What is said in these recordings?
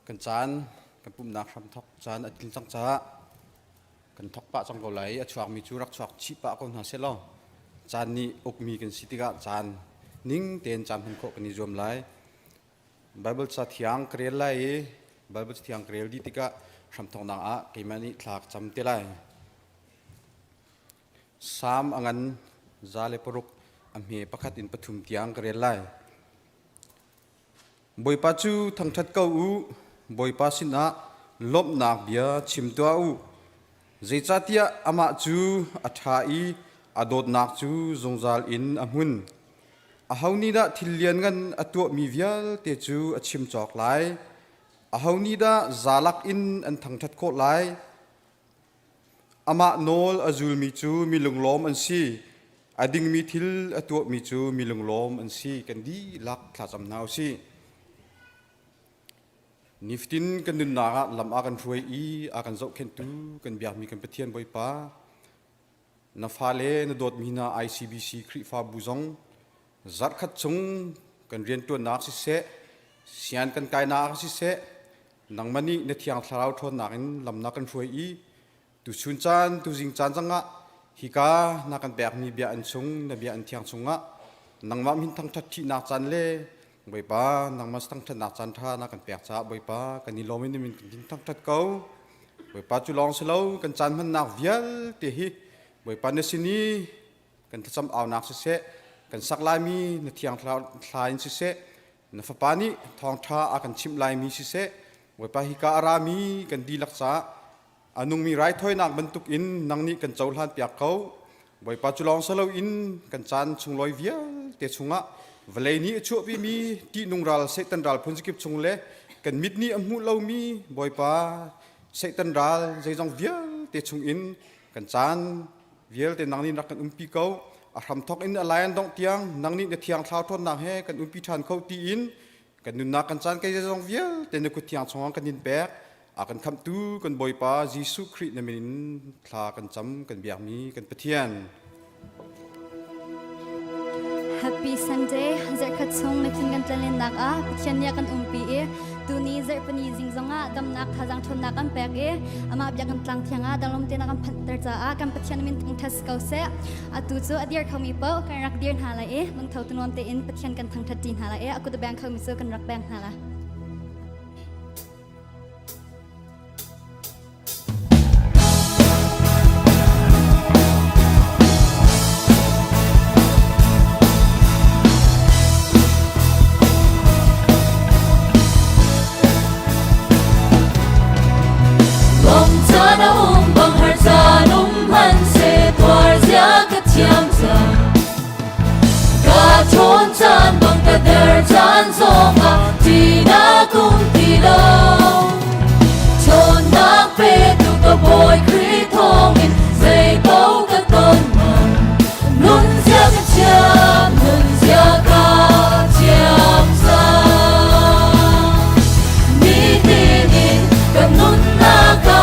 กันจานกันปุ่มนักทำทอกจานอัดกินจังจ้ากันทอกปะจังเกาไหลอัดชวกมีจูรักชวกชิปะคนหาเสร็จแล้วจานนี้อกมีกันสิติกะจานนิ่งเตียนจานพันโคกันนิยมไหลไบเบิลจะเถียงเกลียไหลไบเบิลจะเถียงเกลียดีติกะทำทองนางอะกิมันนี่หลักจำเตไหลสามอังันจาเลปรุกอเมปะขัดอินปฐุมเถียงเกลียไหลบอยปัจจุทั้งทัดเก้าอูบอยปัสินะลบนักเบียชิมตัวอูเจจัติยาอามาจูอัฐาอีอดดนักจูจงจาลอินอมุนอาหาวนี้ดะทิลเลียนกันอตัวมีเวียลเตจูอชิมจอกไหลอาหาวนี้ดะจาลักอินอันทั้งทัดโคไหลอามาโนลอจูลมีจูมีลงล้อมอันซีอดิ่งมีทิลอตัวมีจูมีลงล้อมอันซีกันดีลักขลาจำนาวซีนิฟตินกันดุนนาลำอากันรวยอีอากันเจ้าเข็นตูกันเบียมีกันเปทียนบอยป้านาฟาเลนดดมีนา ICBC คริฟาบูซงจัดขัดชงกันเรียนตัวนักสิเสเสียนกันกายนักสิเสนังมันนี่เนที่ยงทาราวทนนักลำนักกันรวยอีตุชุนจานตุจิงจานจังะฮิกานักกันแบบมีเบียอันชงนเบียอันที่ยงชงะนังมามินทั้งทัดที่นักจันเล่บอยป้านังมาตั้งทัดนักจันทานักกันแปลกจ้าบอยป้ากันนิลมินมินกันทั้งทัดเก่าบอยป้าจุลองเสลากันจันมันนักเวียลเตหิบอยป้าเนสินีกันทัศน์เอานักเสกันสักลายมีนที่ยังทลายเสนฟปานีทองท่าอากันชิมลายมีเสบอยป้าฮิกาอารามีกันดีลักษาอนุมีไรถ้อยนักบรรทุกอินนังนี้กันเจ้าหลานเปียกเขาบอยป้าจุลองเสลาอินกันจันชงลอยเวียลเตชงะเวลานี้ช่วงมีที่นุ่งรัลเซตันรัลพุ่งสกิปชงเล่กันมิดนี้อมุเลามีบอยป้าเซตันรัลใจจงเวียลเตชงอินกันจานเวียลเตนังนี้นักกันปีเก่าอาทำทอกอินอะไรอันดองเตียงนังนี้เนที่ยงเท้าทนนักแห่กันปีทานเขาตีอินกันนุนนักกันจานกันใจจงเวียลเตนึกที่ยงชงกันดินแบกอากันคำตู้กันบอยป้ายิสุคริสต์นั้นมินทลากันจำกันเบียมีกันเปทียนHappy Sunday, zer katsong na tinggan talen nak a, patyan ya kan umpi e, tuni zer pani zingzonga dam nak hazang thon nak an pek e, ama abya kan tlangtaar a dalom te nak an pantar za a kan patyan min Thawngṭha kau se, atu chu adir khau mi po kan rak dir hala e, mang thau tunom te in patyan kan Thawngṭha tin hala e, aku da bang khau mi so kan rak bang hala. Chan bang ta der chan zonga tina cung ti lo chon nak pe tu ka boy kri thong in zai pau ka ton man nun sia ka cham nun sia ka cham sa ni tin in ka nun na ka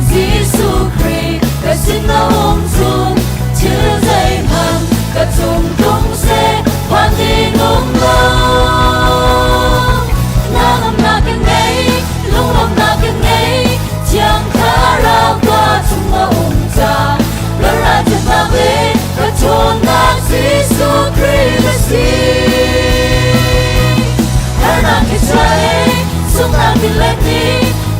Giêsu Christ ka sin na hong zum chưa dây man ka chung chung se Hoàn đi ngông lâu Nang na cái ngay Lung lòng na cái ngay Chẳng khá rao qua chung mà cha Lỡ ra chân ta về Cả chôn nang Giêsu Christ Her nang cái trái Sung nang cái lết đi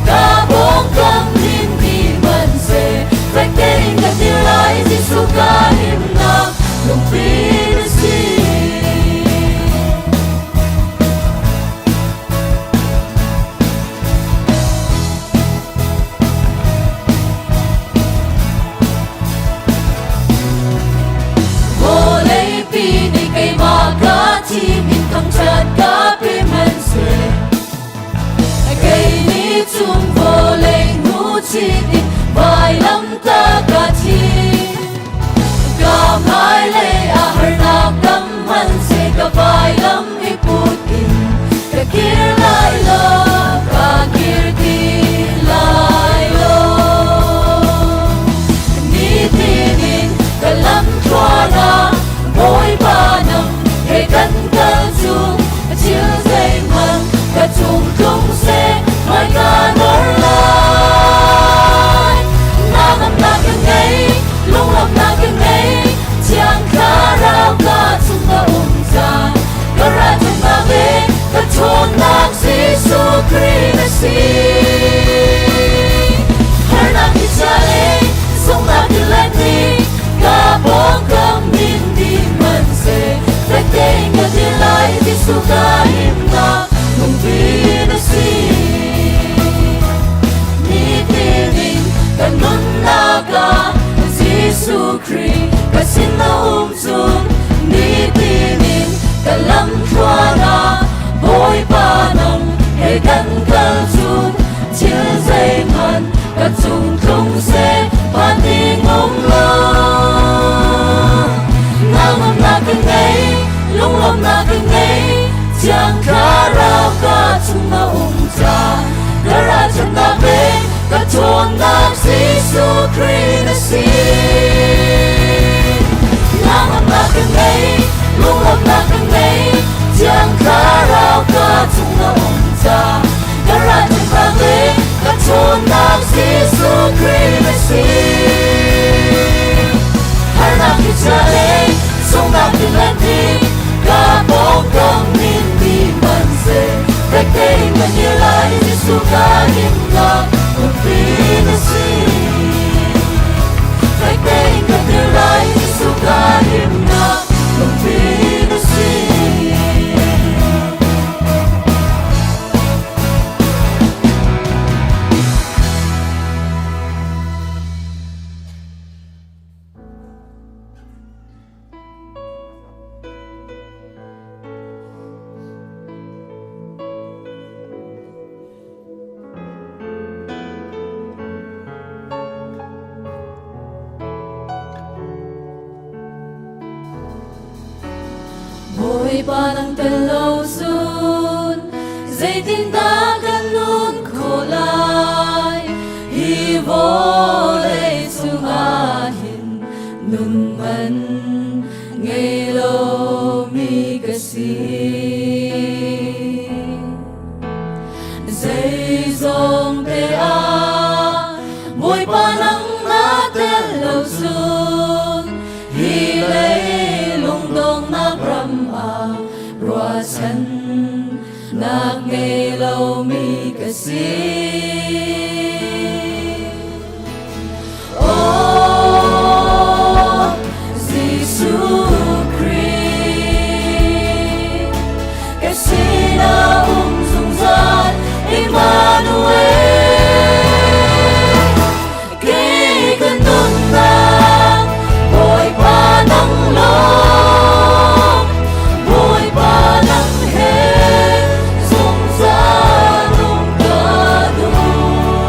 Cả bóng cầm nhìn đi mần dê Vạch tên in cả tiêu lại Giêsu ca hiểm nang Lung phí được gì Chim in thong chát cá bê man se cây ní chung vô lên ngũ chi in vài lắm ta cá chim cả mai lê à har na cắm man se cả vài lắm ít bút in cả kia lại lo cả kia đi lại lo ní tin in cả lắm choa na bôi ba năm Hãy cân cơ chung chiếu dây măng cả chung chung sẽ cây cân cân chung chiếu dây màn cả chung không sẽ pan đi ngông lo nang ngom na kinh ấy lung lom na kinh ấy chẳng khá rao cả chung na cha cả ra chân na về cả chôn na Giêsu Christ na si nang ngom na kinh ấy lung lom na kinh ấy chẳng khá rao cả chung na cha cả ra chân na về cả chôn na Giêsu Christ na si har na ki cha le song na ki lan ti cả bóng công min đi man se cách đây mà như lại Giêsu cả hiểm lạc một vì nó si cách đây mà như lại Giêsu cả hiểm lạc một vì nó si Mỗi ba nắng tên lâu xuân dây tin ta cần luôn khổ lại hi vô lệ sung a hin nun man ngày lâu mi cái si dây dòng te a mỗi ba nắng na tên lâu xuân hi lệ lung dong na ram rua chân nạc ngày lâu mi cái si Giêsu Christ cái si na dung gian Emmanuel cái cơn đôn ta bồi ba nắng lo Hãy subscribe cho kênh Ghiền Mì Gõ để không bỏ lỡ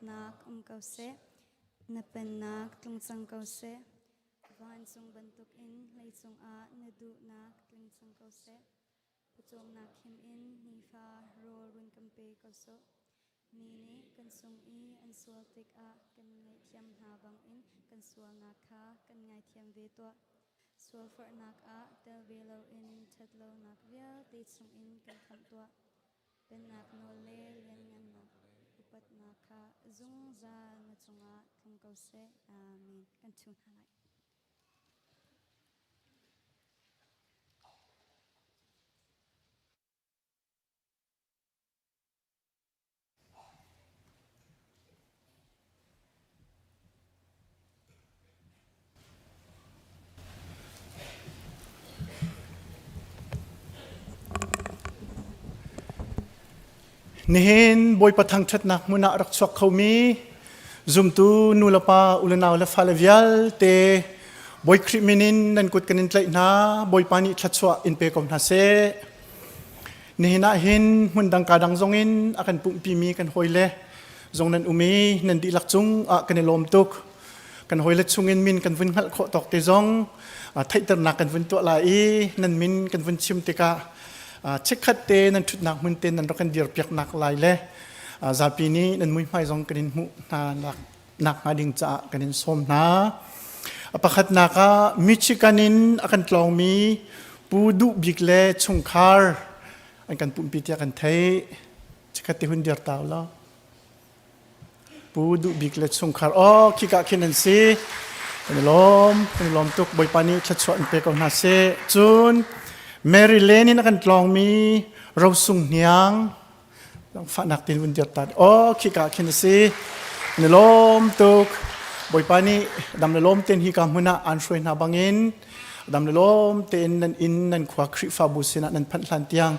nakเกาเสนับเป็นนักตรงสังเกาเสวันทรงบรรทุกอินเลยทรงนดูนักตรงสังเกาเสผู้จมนักหิมอินนิฟาโรรุนกัมเปเกาโซนี่กันทรงอันสวลติกกันไงเทียมหาบังอินกันสวลนักกันไงเทียมเวตัวสวลฝนักเตลเวลอินทัดโลนักเวียติดทรงอินกันคำตัวเป็นนักโนเลเลียนงันนักอุปัตนักจุงจาณจงคำเกาเสอาเมนกันทุนหาไลนี่เห็นบอยประทังชัดนักมุนารักษาเขามีซุมตูนูลปาอุลนาวเลฟาเลวิลเตบอยคริมินินนันกุดกันนินไลนาบอยปานิชัดสวะอินเปกอมนาเซนี่น่าเห็นมุนดังกาดังจงอินอากันปุ่มปีมีกันหอยเล่จงนันอุมีนันดีลักจุงกันในลมตุกกันหอยเล่จงอินมินกันวินหัลโคตอกเตจงไทยตระหนักกันวินตัวลายนันมินกันวินชิมติกาเช็คขัดเตนันชุดนักมุนเตนันรักันเดียร์เปียกนักลายเล่ซาปีนี้นันมุยไม่จงกันมุนานักมาดิ่งจะกันสมนาประคัดนักมิชิกันินอากันกลองมีปูดุบิกเล่ชงคาร์อันกันปุ่มปีเตียกันไทยเช็คขัดเตหุ่นเดียร์ตาวล้อปูดุบิกเล่ชงคาร์คิกะคินันซีกันลมตุกบอยปานีชัดชวนเปกอนนาเซจุนเมริเลนี่นักลองมีเราสุงเนียงฝันนักตินวันเดียร์ตัดคิกะคินซีในลมตุกบอยปานีดำในลมเต็นฮิกามุนาอันช่วยนาบังอินดำในลมเต็นนันอินนันขวาคริฟาบุสินะนันพันลันเตียง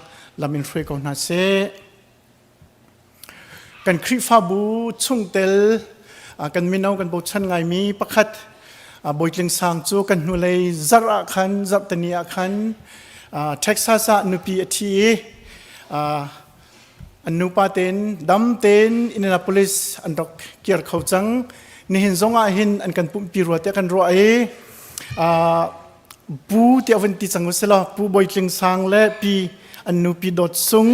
ลามินช่วยกองนาเซกันคริฟาบูชุ่งเตลกันมินเอากันบุชันไงมีประคัดบอยกลิงสังจูกันนุเลยจับขันจับตันีขันเท็กซัสนุปีทีอันนุปาเตนดัมเตนอินนาโพลิสอันดอกเกียร์เขาจังนี่เห็นจงหินอันกันปุ่มปีรัวเตกันรัวปูเตียวันติจังวะเสละปูบอยกลิงสังเล่ปีอันนุปีดอดซุง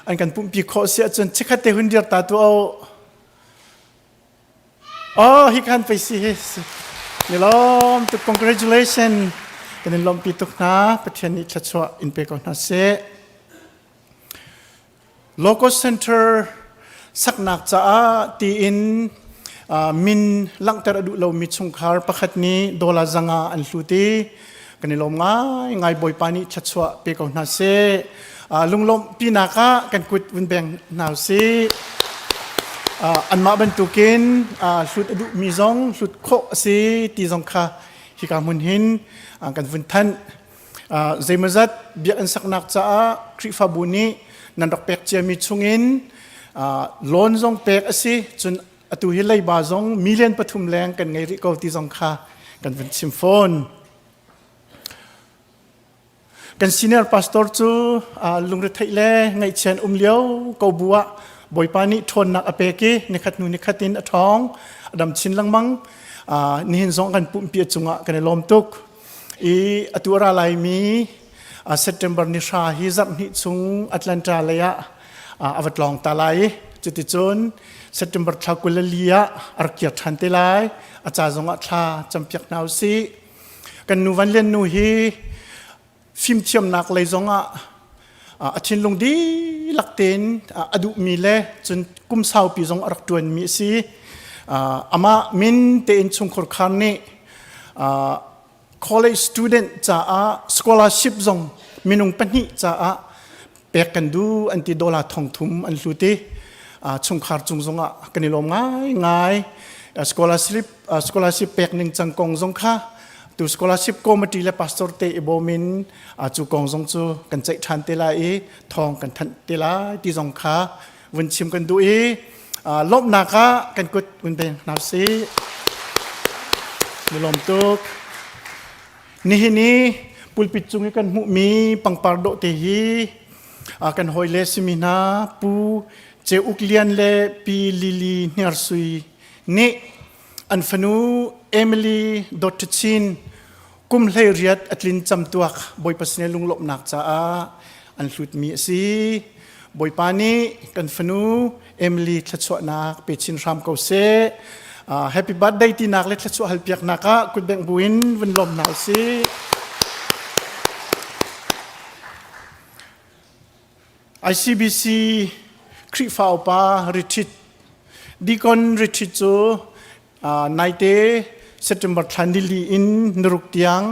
อันกันปุ่มปีข้อเสียจนเช็คเตหุ่นเดียร์ตาตัวเอาฮิกันไปสินี่ล้อมตุก congregationalกันลมปีตุกนาประเทศนี้ชัดชัวอินเปกอนนาเซโลโก้เซ็นเตอร์สักนักจ้าตีอินมินลังเตอร์ดูเรามิชงคาร์ประคัดนี้โดลาจังอันสุตีกันลมง่ายบอยปานีชัดชัวเปกอนนาเซลุงลมปีนักกันกุดวินแบงนาวซีอันมาบรรทุกินสุดดุมีซองสุดโคสีตีซองค่ะฮิกามุนหินกันฟินทันเจมซัดเบียอันสักนักจ้าคริฟาบุนีนันดอกเป็กเจียมีชุงินล้นซองเป็กสิจนอตุฮิไลบาซองมิเลียนปฐุมแรงกันไงริโกตีซองค่ะกันฟินซิมโฟนกันซีเนียร์พาสตอร์จูลุงเรทัยเล่ไงเชียนเลี้ยวกบัวบอยปานีทนนักอเปกีนิคัดนูนิคัดตินท้องดำชินลังมังนี่เห็นสองกันปุ่มเปียจุงะกันในลมตุกตัวอะไรมีเซปเทมเบอร์นิชาฮิซับนิจุงแอตแลนตาเลยอวัตลองตาไลจุดที่จนเซปเทมเบอร์ทากุลเลียอาร์เกียร์ทันเตไลอาจารย์จงะทาจำเปียกนาวซีกันนูวันเลียนนูฮีฟิล์มเทียมนักเลยจงะอาชินลงดีหลักเต็นอดุมีเล่จนกุมสาวปีจงอารักตัวนมีซีอามามินเตนชงขรคานนี่ college student จ้า scholarship จงมินุงปัญหิจ้าเปกันดูอันที่ดอลลาร์ทองทุ่มอันสุดที่ชงขาดจงจงกันนี่ลมง่าย scholarship เปกหนึ่งจังกงจงค่ะตัว scholarship ก็มาตีและ pastor เตอิโบมินจูกงจงจูกันใจทันเตลาทองกันทันเตลาที่จงค่ะวันชิมกันดูลบนักกันกดวันเป็นนับซีมีลมตุกนี่ปุลปิดจุงกันมุมีปังปาร์โดเตฮีกันหอยเลสมินาปู เจอุกเลียนเลปีลิลีเนียร์ซุยนี่อันฟนูเอมิลีดอตชินกุมเลยเรียดอัตลินจำตัวบอยปัสเนลุงหลบหนักจ้าอันหลุดมีสีบอยปานีกันฟนูเอมิลีทัชวนักเปชินรามเกาเซ่แฮปปี้บัตเดย์ที่นักเล็กทัชวฮัลเปียกนักกุดแบงบุญวันลมหนาวสีICBC คริฟาวปาริทิตดีกอนริทิตโจในเตเซปเทมเบอร์ทันดิลีอินนรุกเตียง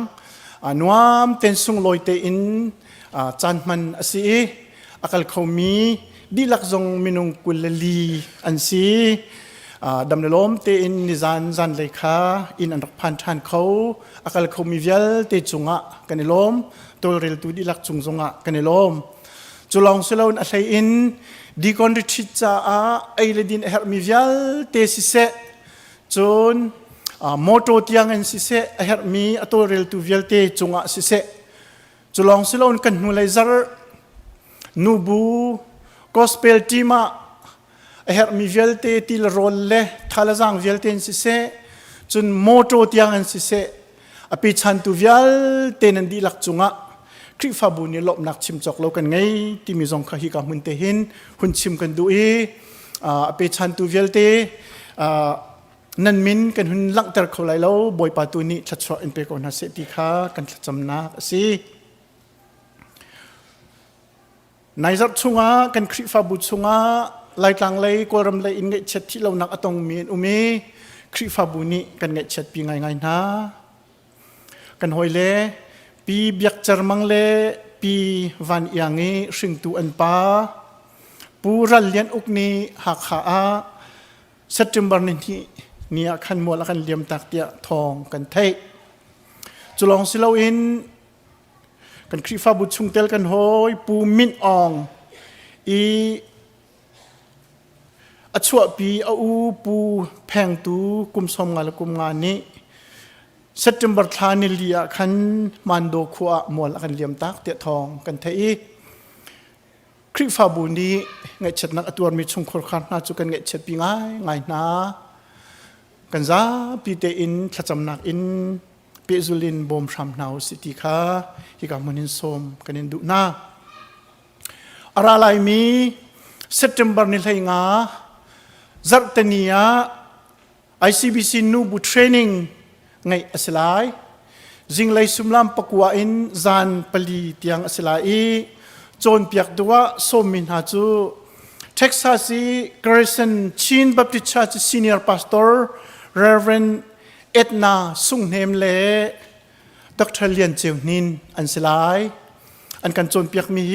นวมเต็นซุงลอยเตอินจันมันอสีอากาศเขามีดีลักจงมินุงกุลลีอันสีดำเนินลมเตอินนิจานจันเลขาอินอันรักพันทันเขาอากาศเขามีเวลเตจุงะกันในลมตัวเรลตูดีลักจุงจงะกันในลมจุลองสุลาวนอะไรอินดีกอนริชิตจ้าไอเลดินเฮร์มิเวลเตสิเซจนโมโตเตียงเอ็นสิเซเฮร์มีอตัวเรลตูเวลเตจุงะสิเซจุลองสุลาวนกันนูไลซาร์นูบูกอสเปลทีมาเฮร์มีเวลเตติลโรลเลทาลซังเวลเตนสิเซจนโมโตเตียงเอ็นสิเซอภิชันตูเวลเตนันดีลักจุงะคริฟาบุนี่ลบนักชิมจอกเรากันไงที่มีจงขหิกามุนเตหินหุ่นชิมกันดูเปชันตูเวลเตนันมินกันหุ่นลังเตอร์เขาไหลแล้วบอยปาตูนี่ชัดชออินเปกอนาเสติขากันจำนักสินายจัดชงกันคริฟาบุชงไล่กลางไล่กวรำไล่อินเงชัดที่เรานักอตงมีนอุเมคริฟาบุนี่กันเงชัดปีไงนะกันหอยเล่ปีเบียกจารมังเลปีวันยังงี้สิงตูอันปาปูรัลเลียนอุกนี้หักขาเซปเทมเบอร์นี่ขันมัวละกันเลียมตักเตียทองกันเทจุลองสิลาอินกันคริฟาบุชุงเตลกันโฮยปูมินอองอัชวปีอูปูแพงตูกุมสมงานละกุมงานนี้เซปเทมเบอร์ทานิลียขันมันโดขวามัวละกันเลียมตักเตียทองกันเทคริฟาบุนี้ไงชัดนักตัวมีชงคนขันน่าจุกันไงชัดปีง่ายนะกันซาปีเตอินทัจำนักอินเปซุลินบอมชามนาวสิติขาฮิกามุนินสมกันอินดูนาอะไรมีเซปเทมเบอร์นี่เลยงาจัดเตนีย ICBC นูบูเทรนนิ่งไงอสลายจิงเลยสุมลำปกวาอินจานปลีเตียงอสลายโจนเปียกดัวสมินฮาจูเท็กซัสกริสันชินบัพติชาร์จซีเนียร์พาสตอร์เรเวนเอ็ดนาสุงเฮมเลดรเลียนเจวนินอันสลายอันกันโจนเปียกมี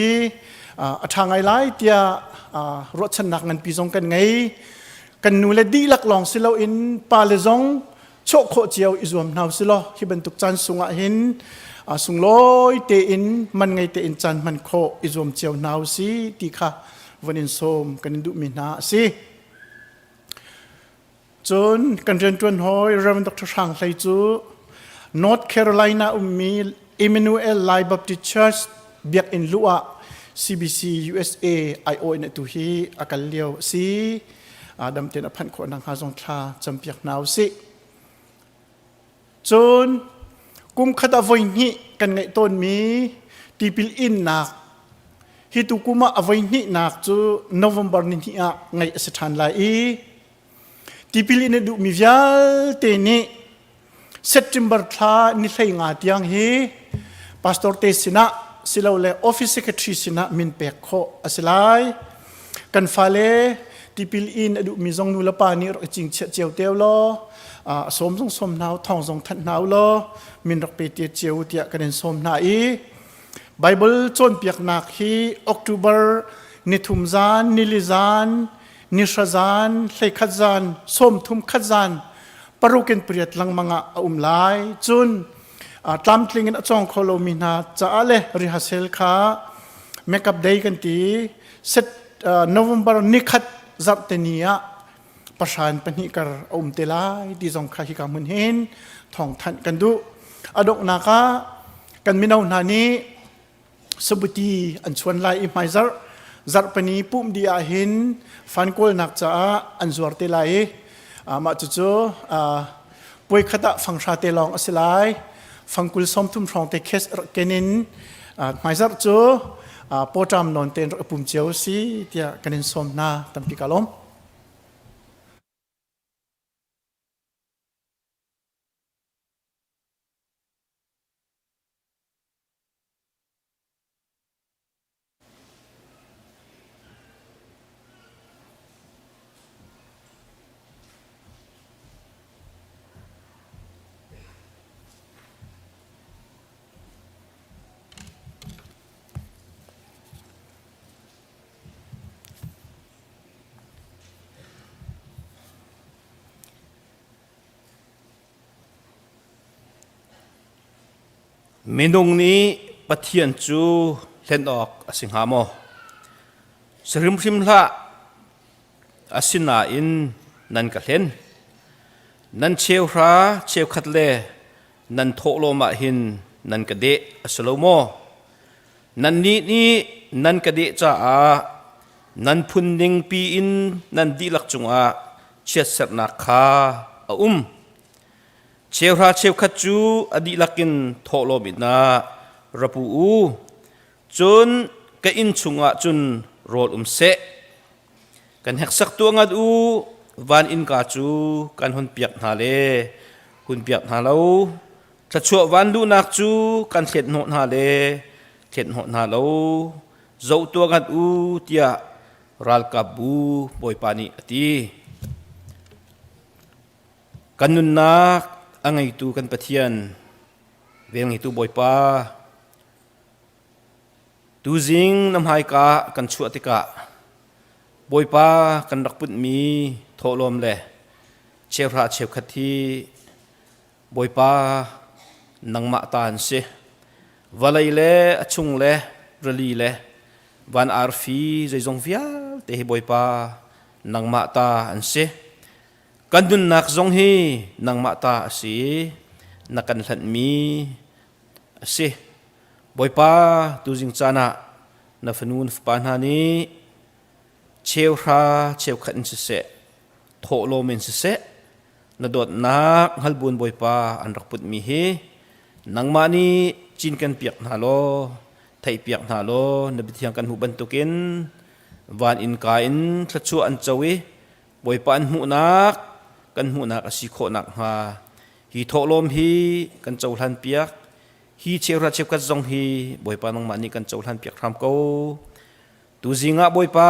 ทางไอไลเตียรถชนักเงินปีจงกันไงกันนูเลดีลักลองสิเราอินปาเลจงโชคโคเจียวอิจวมนาวสิโลฮิบันตุกจันสุงะหินสุงลอยเตอินมันไงเตอินจันมันโคอิจวมเจียวนาวสิตีค่ะวันอินโซมกันดูมินาสิจนกันเรียนจวนหอยเรเวนดรช่างไลจูนอร์ทแคโรไลนามีอิมมานูเอลไลบัพติชเชเบียกอินลัว CBC USA IO เนตุฮีอากัลเลียวสิดำเต็นอภันขวนังฮาจงทาจำเปียกนาวสิจนกุมขดาวัยนี้กันไงต้นมีตีพิลอินนักฮิตุกุมาอวัยนี้นักจูโนเวมเบอร์นี้ไงสถานไลตีพิลอินดูมีวิลเตนี่เซปเทมเบอร์ทานิสัยงาเตียงฮีพาสตอร์เตสินะสิเราเลออฟฟิศเซคเรทรีสินะมินเปกโคอสไลกันฟาเลตีพิลอินดูมีจงนูลปานี่จริงเจียวเตียวโลสมสมนาวทองทรงทัดนาวโลมินรักเปเตียเจียวเตียกันสมนาอีไบเบิลจนเปียกนักฮีออกตุเบอร์นิทุมจานนิลิจานนิชจานเลขัดจานสมทุมขัดจานปรุกินเปรียดลังมังอาไลจุนตามทลิงนจงโคโลมินาจะอะไรริฮัสเซลคาเมคอัพเดย์กันตีเซตโนเวมเบอร์นิคัดจับเตเนียประชานปนิกรเตลายที่จงขหิกามุนเห็นท่องทันกันดูอดกนักกันมินาวนานีสบุตีอันชวนไลอิมไมเซอร์ zar pani pum dia hin fan kol nak cha an zuar te lai ma chu chu poi khata fangsha te long asilai fangkul som thum rong te khes kenin mai zar chu potam non ten pum cheu si tia kanin som na tampi kalomเมนุงนี้ปะเทียนจูเล่นออกสิงหามอสริมริมละอสินาอินนันกะเล่นนันเชวราเชวขัดเลนันโทโลมาหินนันกะเดะอสโลโมนันนี้นันกะเดะจ้านันพุนดิงปีอินนันดีลักจุงเชียสนาคาเชวราเชวขัดจูอดีลักินโทโลบินาระปูจนกะอินชุงจุนโรดเสกันหักสักตัวงัดวันอินกาจูกันหุ่นเปียกหาเลหุ่นเปียกหาเราถ้าชั่ววันดูนักจูกันเข็ดโหดหาเลเข็ดโหดหาเราเจ้าตัวงัดเตียรัลกับบูปอยปานีตีกันนุนนักอังไงตูกันปะเทียนเวียงไงตูบอยปาตูจิงน้ำหายกากันชัวติกะบอยปากันรักปุ่นมีโทลมเลยเชฟราเชฟขัดที่บอยปานังมาตานเสวลัยเล่ชุงเล่รลีเล่วันอาร์ฟีใจจงฟิอาเตะบอยปานังมาตาอันเสกันดุนนักจงฮีนังมาตาสีนักกันหลัดมีสิบอยปาตูจิงจานะนัฟนูนฟปานฮานีเชวราเชวขันสิเสโทโลเมนสิเสนดดนักฮัลบุนบอยปาอันรักปุดมีเฮนังมานีจินกันเปียกนาโลไทยเปียกนาโลนบิทยังกันหูบันตุกินวันอินกาอินทัชชัวอันเจวิบอยปาอันหูนักกันหูนักสิโคนักฮาฮีโทโลมฮีกันเจ้าทันเปียกฮีเชวราเชวกัดจงฮีบอยปานังมานีกันเจ้าทันเปียกทำเก้าตูจิงะบอยปา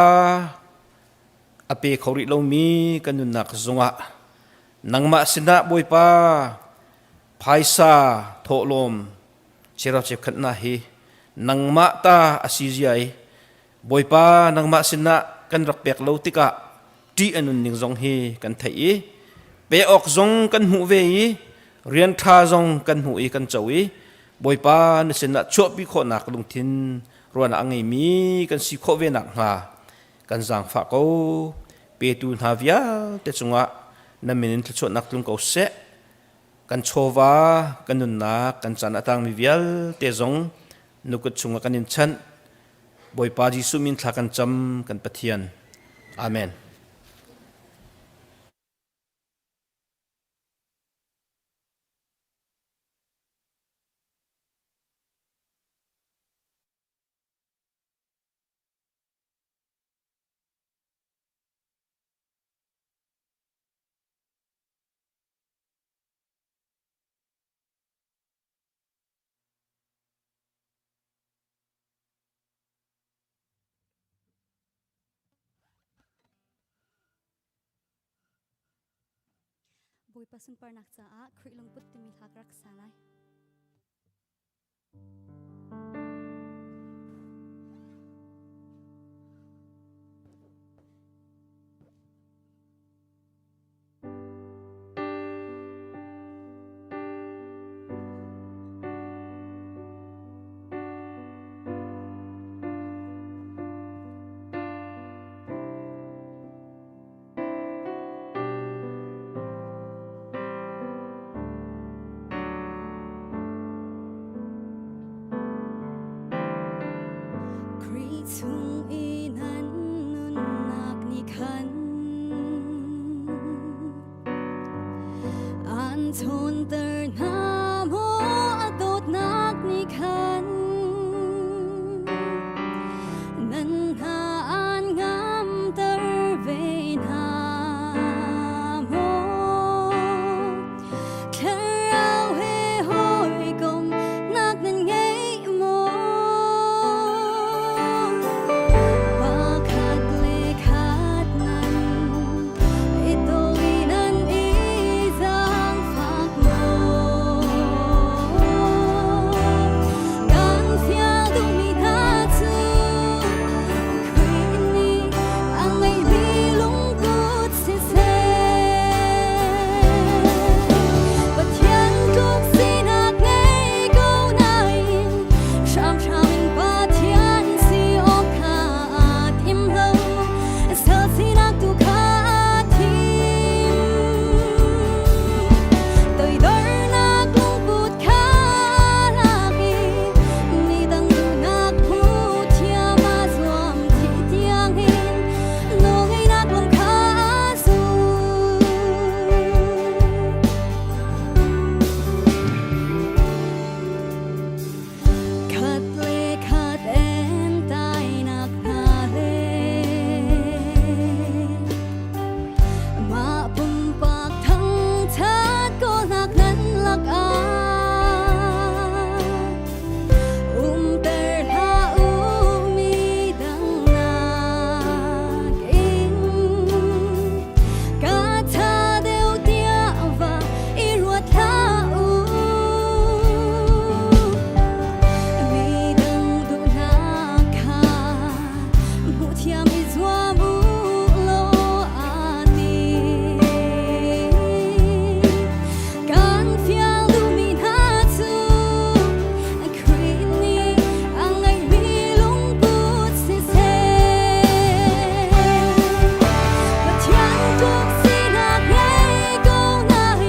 อเปเขาริโลมีกันนุนักจงะนังมาสินะบอยปาไพซาโทโลมเชราเชฟขันนาฮีนังมาตาอาศิจิไอบอยปานังมาสินะกันรักเปียกโลติกะที่อนุนิงจงฮีกันไทยเปออกจงกันหูเวยีเรียนทาจงกันหูอีกันเจ้าอีบอยปานสินะชั่วปีโคนักลุงทินรวนอังไงมีกันสิโคเวนักฮากันจางฝากเขาเปตูนฮาวิอาแต่จงะนั่นเป็นที่ชั่วนักลุงเขาเสะกันโชวากันนุนนักกันจันอัตังมิวิลเตจงนุกุจงะกันนินชันบอยปาจิสุมินทากันจำกันปะเทียนอาเมนบุยปัสุนปานักจ้าคริลงปุตติมีทักรักษาไล Thawngṭha na mo adot nak ni khan nan ha an ngam tar ve na mo kharau he hoi kom nak nan ngei mo wa khat le khat nan ito inan izang phak mo gan fiang du mi na chu khuyên ni ang ngày bi lung cút se se và thiên trúc xin hạc ngày câu này sham sham in ba thiên si ôm kha tim lâu sa xin hạc tu kha tim tới đôi nạc lung cút kha lagi ni dang du nạc hu thia ma zoam thi tiang hin no ngay nạc lung kha su khát lệ khát em tai nạc na le ma pum pak thang chat ko nak nan lak a ter ha mi dang nak in ka tha deu tia va i ruat tha mi dang du na kha mu thia mi zwa mu lo a ti gan fiang du mi na chu khuyên ni ang ngày bi lung cút se se và thiên trúc xin hạc ngày câu này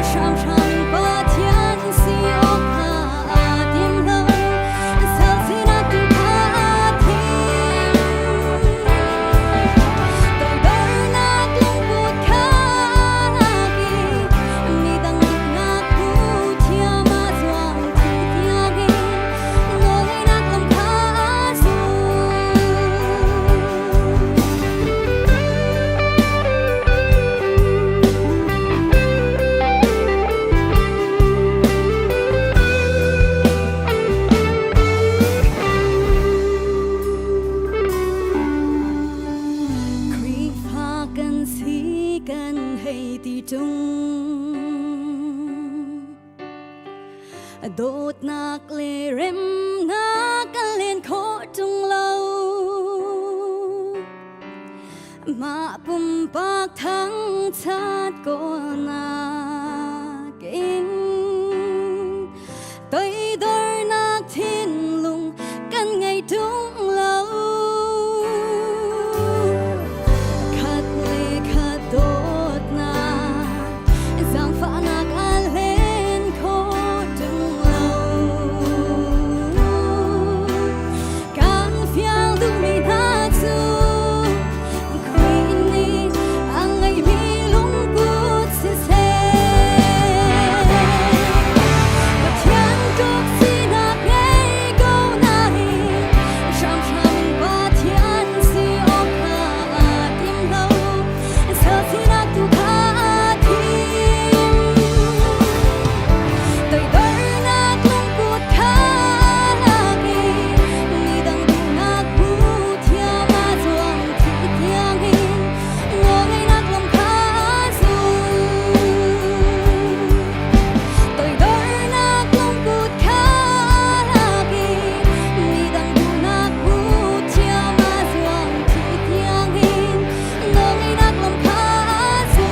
sham sham in ba thiên si ôm kha tim lâu sa xin hạc tu kha tim tới đôi nạc lung cút kha lagi ni dang du nạc hu thia ma zoam thi tiang hin no ngay nạc lung kha su Khrihfakan si kan hay ti chung đốt nạc lệ rem nạc lên khó chung lâu ma pum pak thang chat ko nạc in tới đôi nạc thiên lung căn ngày trung lâu khát lệ khát đốt nạc giang phá nạc an lên khó chung lâu gan fiang du mi na chu khuyên ni ang ngày bi lung cút se se và thiên trúc xin hạc ngày câu này sham sham in ba thiên si ôm kha tim lâu sa xin hạc tu kha tim tới đôi nạc lung cút kha lagi ni dang du nạc hu thia ma zoam thi tiang hin no ngay nạc lung kha su tới đôi nạc lung cút kha lagi ni dang du nạc hu thia ma zoam thi tiang hin no ngay nạc lung kha su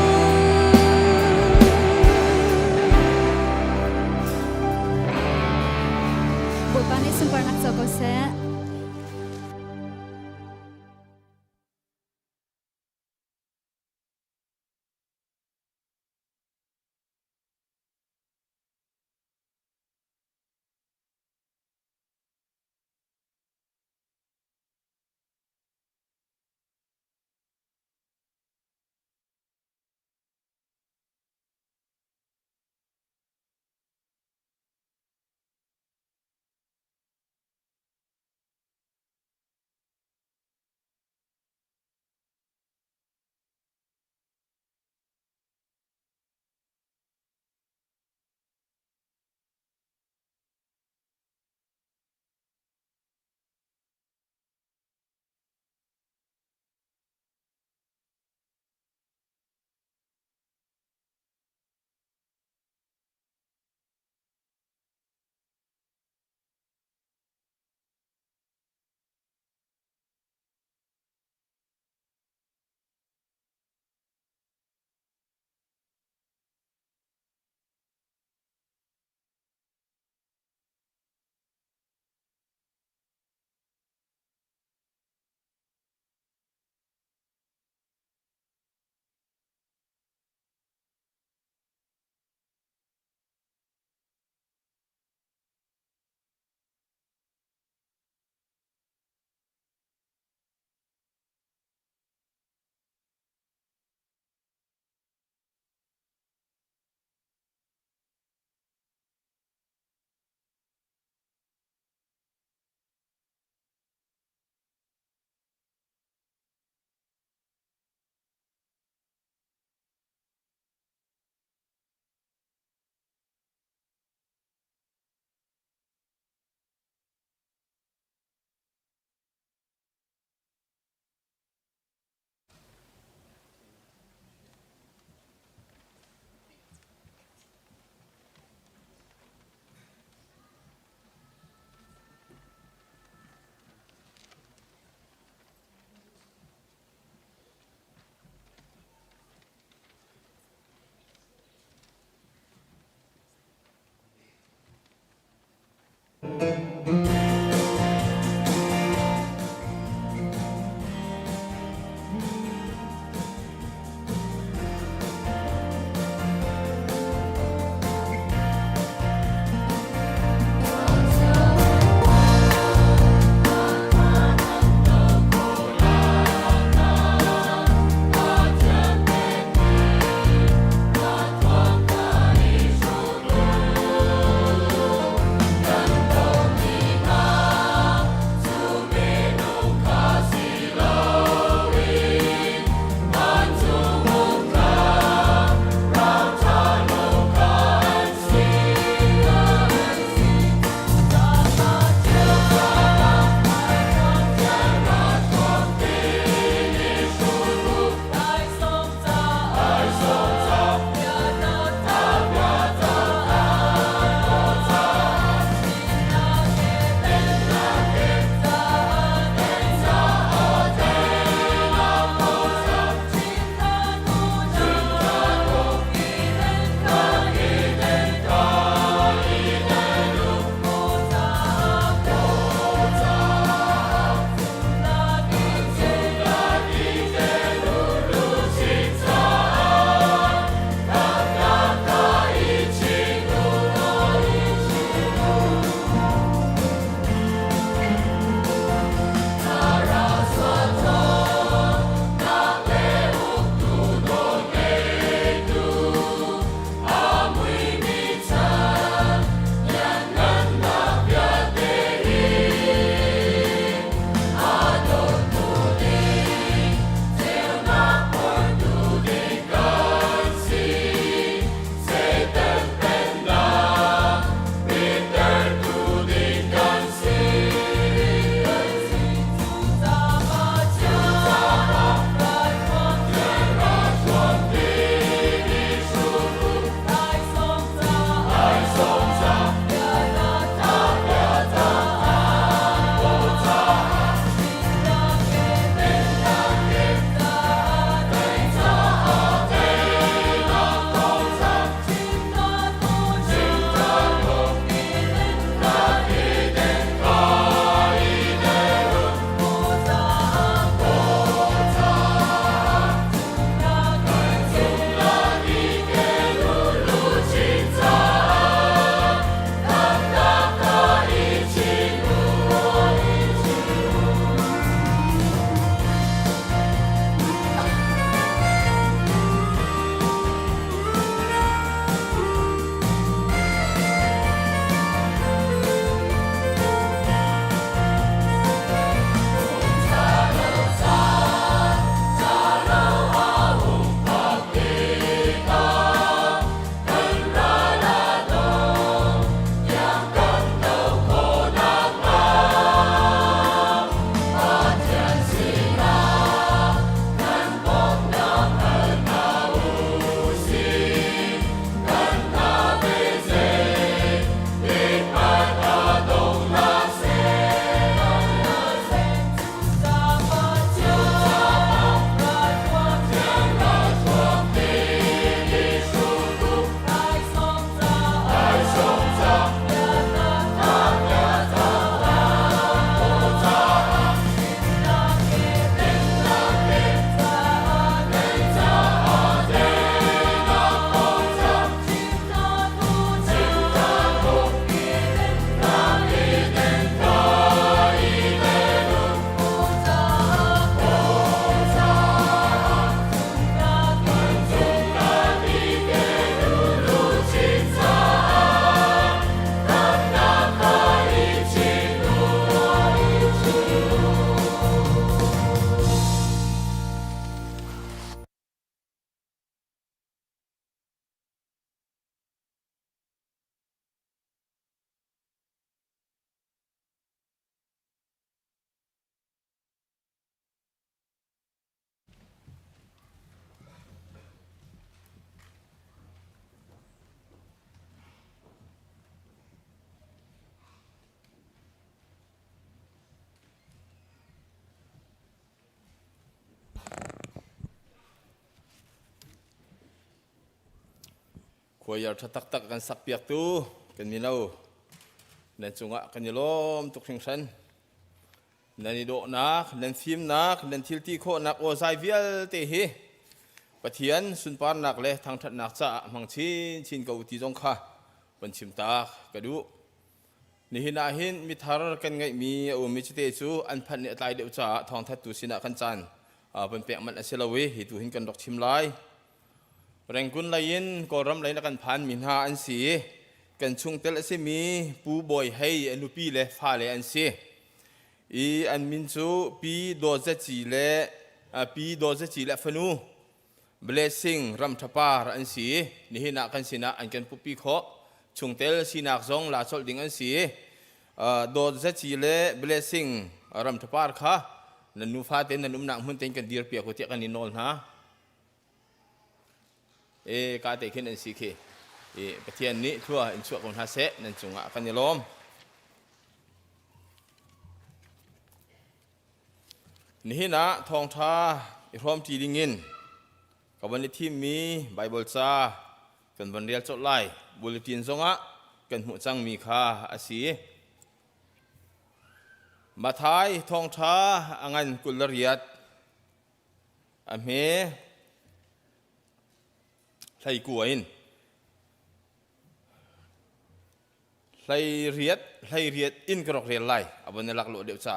Buổi ban ấy super nạc cho cô sẽ วยยาทักตักกันสักเปียกตู้กันมีเราในจุงะกันยลมตุกชิงชันในนิโดนักในฟิล์มนักในทิลตีโคนักโอไซเวียลเตหิปะเทียนสุนปานนักเลยทางทัดนักจะมังชินกอุติจงค่ะบนชิมตากกระดูนี่หินาหินมิทาร์กันไงมีมิจิเตจูอันพันเนี่ยตายเดียวจะทองทัดตุสินะขันจันเป็นเปียกมันอเซลเวหิตุหินกันดอกชิมไลแรงกุนไลยินก็รำไหลนักกันพันมินหาอันสีกันชุงเตลเสมีปูบอยให้อนุปีเลฟ้าเลอันสีอันมินจูปีโดเจจีเลฟนูblessing รำทับปาอันสีนี่หินักกันสินะอันกันปุปีขอชุงเตลสินักซองลาชอลดิงอันสีโดเจจีเล blessing รำทับปาค่ะนันนูฟ้าเต็นนันนุ่มนักมุ่งเต็นกันดีร์เปียกหัวเตียกันนินนอลนะกาเตคินอันสีเคปะเทียนนี้ทั่วอินชั่วของฮาเซนันจุงะกันยลมนี่นะทองท้าอีพร้อมจีดิงินกับวันที่มีไบเบิลซากันวันเรียลจดไล่บุลตินซงะกันหัวจังมีค่าอาศีมาท้ายทองท้าอังันกุลเรียดอเมไลกัวอินไลเรียดอินกรอกเรียลไลอันนี้หลักโลเดียวจ้า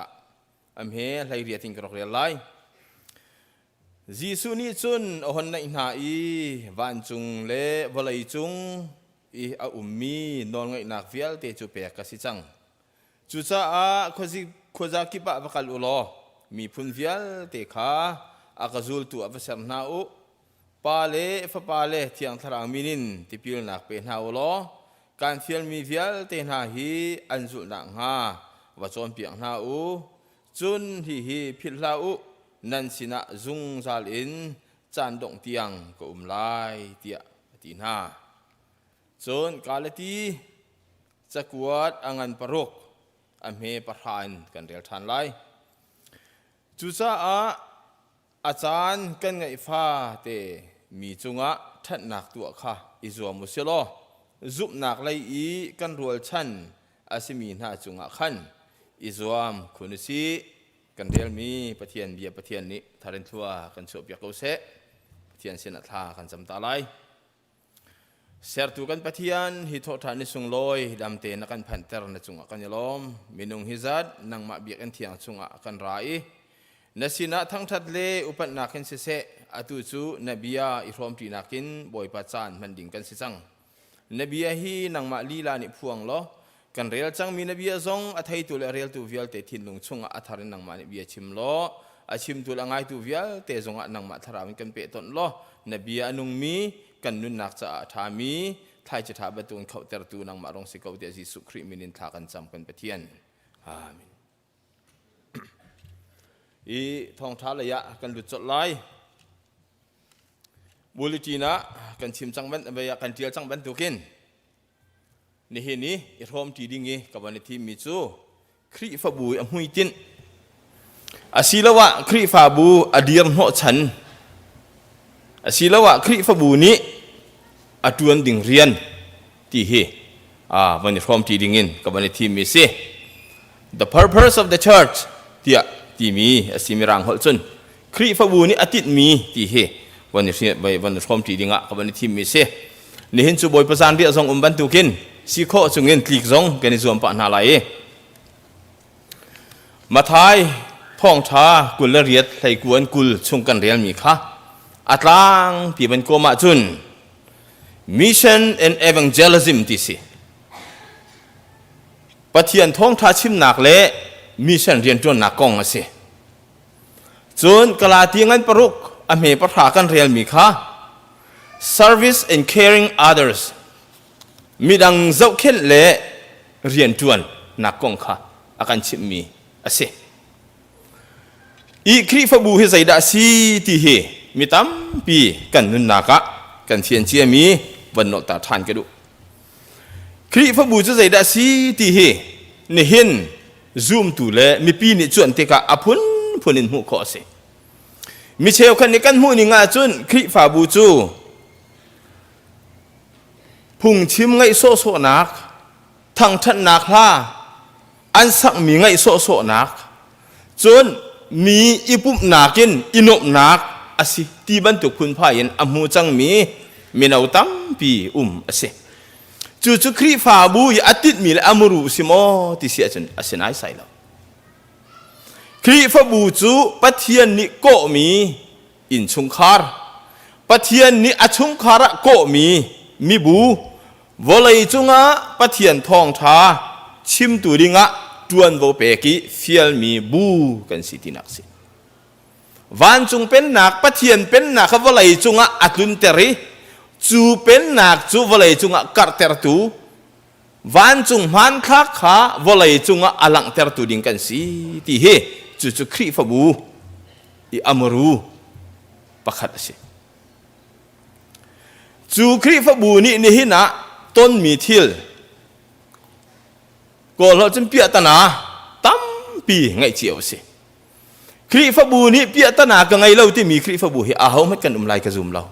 อเมไลเรียดอินกรอกเรียลไลจีสุนีจุนโอหันในหน้าวันจุงเล่วลัยจุงอาอุมมีนอนไงนักเฟียลเตจูเปียกสิจังจูจ้าโคจากิปะบักลอุลอมีพุนเฟียลเตขาอากาจูลตัวอัฟเซมนาอุปาเลฟปาเลที่อังทรามินินที่พิลนักเป็นนาอุลอการเฟียลมีเฟียลเตนาฮีอันจุนังฮาวัจอมเปียงนาอุจุนฮีพิลลาอุนั่นสินะจุงซาลินจานดงเตียงก็ไลเตียตีนาจนกาลตีจะกวดอังันปรกอเมประธานกันเรียลทันไลจุจ้าอาจารย์กันไงฟ้าเตมีจุงะทัดหนักตัวค่ะอิจวมุสโลจุบหนักไลอีกันรัวชันอาศิมีนาจุงะขันอิจวมคุณสีกันเรียลมีปะเทียนเบียปะเทียนนี้ทารินทัวกันโฉบยากเอาเสปะเทียนเสนาทากันจำตาไลเสียตุกันปะเทียนฮิโตทานิสุงลอยดำเตนักันพันเตอร์นจุงะกันยลมมินุงฮิซัดนังมาเบียกันเทียงจุงะกันไรนัสินะทั้งทัดเลอุปนักินเสะอตุจูนบียาอิพรอมตีนักินบอยปัจจานมันดิ่งกันสิจังนบียาฮีนังมาลีลานิพวงล้อกันเรียลจังมีนบียาซงอัฐายตุลเรียลตุวิลเตทินลงชุงอัฐารินนังมานบียาชิมล้ออาชิมตุลง่ายตุวิลเตซงอันังมาทารามิกันเปตนล้อนบียานุงมีกันนุนนักจะทามีไทยจะทาบตุนเขาเตอร์ตูนังมารองสิเขาเดียจิสุคริมินินทากันจำกันปะเทียนอาเมนทองท้าระยะกันหลุดจดไล่บุลจีนะกันชิมจังบันเบียกันเจียจังบันตุกินนี่เห็นนี่อิทอมทีดิ่งกับวันที่มิจูคริฟาบูอมุยตินอาศิลวะคริฟาบูอดียมโหฉันอาศิลวะคริฟาบูนี้อดวนดิ่งเรียนที่เฮวันอิทอมทีดิ่งกับวันที่มิเซ the purpose of the church ที่มีสิมิรังหดจนคริฟาบูนี้อาทิตย์มีที่เฮวันนี้พร้อมทีดิ่งกับวันที่มิเซนี่เห็นจูบอยประสานเรียกงบันตุกินสิโคจุงเงินคลิกซงกันในส่วนปะนาไลมาท้ายท่องท้ากุลเรียดไทยกวนกุลชงกันเรียนมีค่ะอัตลางปีเป็นโกมาจุน mission and evangelism ที่สิปะเทียนท่องท้าชิมหนักเละมิชชั่นเรียนจนหนักกองสิจนกลาตีงันปรุกอเมปะทากันเรียนมีค่ะ service and caring othersมีดังเจ้าเข็นเละเรียนจวนนักกองค่ะอาการชิมมีอาศัยอีคริฟบูเฮใจดาซีที่เฮมีตั้มปีกันนุนนักะกันเทียนเชียมีวันนกตาทานกระดูคริฟบูจะใจดาซีที่เฮนี่เห็นซูมตูเละมีปีนี่จวนเตกะอพุนพุนินหูขอเสมีเชลคันนี้กันหูนี่งาจนคริฟบูจู หุงชิมไงโซโซนักทั้งทันนักล่าอันสักมีไงโซโซนักจนมีอีปุ่มนักินอินบนักอาศิที่บรรทุกคุณพายันอมูจังมีนาวตั้มปีอาศิจู่ๆครีฟาบูยอาทิตย์มีและอมรูสิโมที่เสียจนอาศินายใส่แล้วครีฟาบูจู่ปัทยันนิโกมีอินชุงคาร์ปัทยันนิอชุงคาระโกมีบูวอลเลยจุงะปัทยันทองท้าชิมตูดิงะจวนโวเปกิฟิลมีบูกันสิตินักสิวันจุงเป็นนักปัทยันเป็นนักวอลเลยจุงะอัตุนเตริจูเป็นนักจูวอลเลยจุงะกัร์เตอร์ตูวันจุงมันคักขาวอลเลยจุงะอลังเตอร์ตูดิงกันสิที่เฮจู่ครีฟบูอีอมรูปักขัดสิจู่ครีฟบูนี่หินะต้นมีทิลก็เราจะเปียตนาตั้มปีไงเจียวสิครีฟบูนี่เปียตนาก็ไงเราที่มีครีฟบูเฮอาเขาไม่กันไล่กระซุมเรา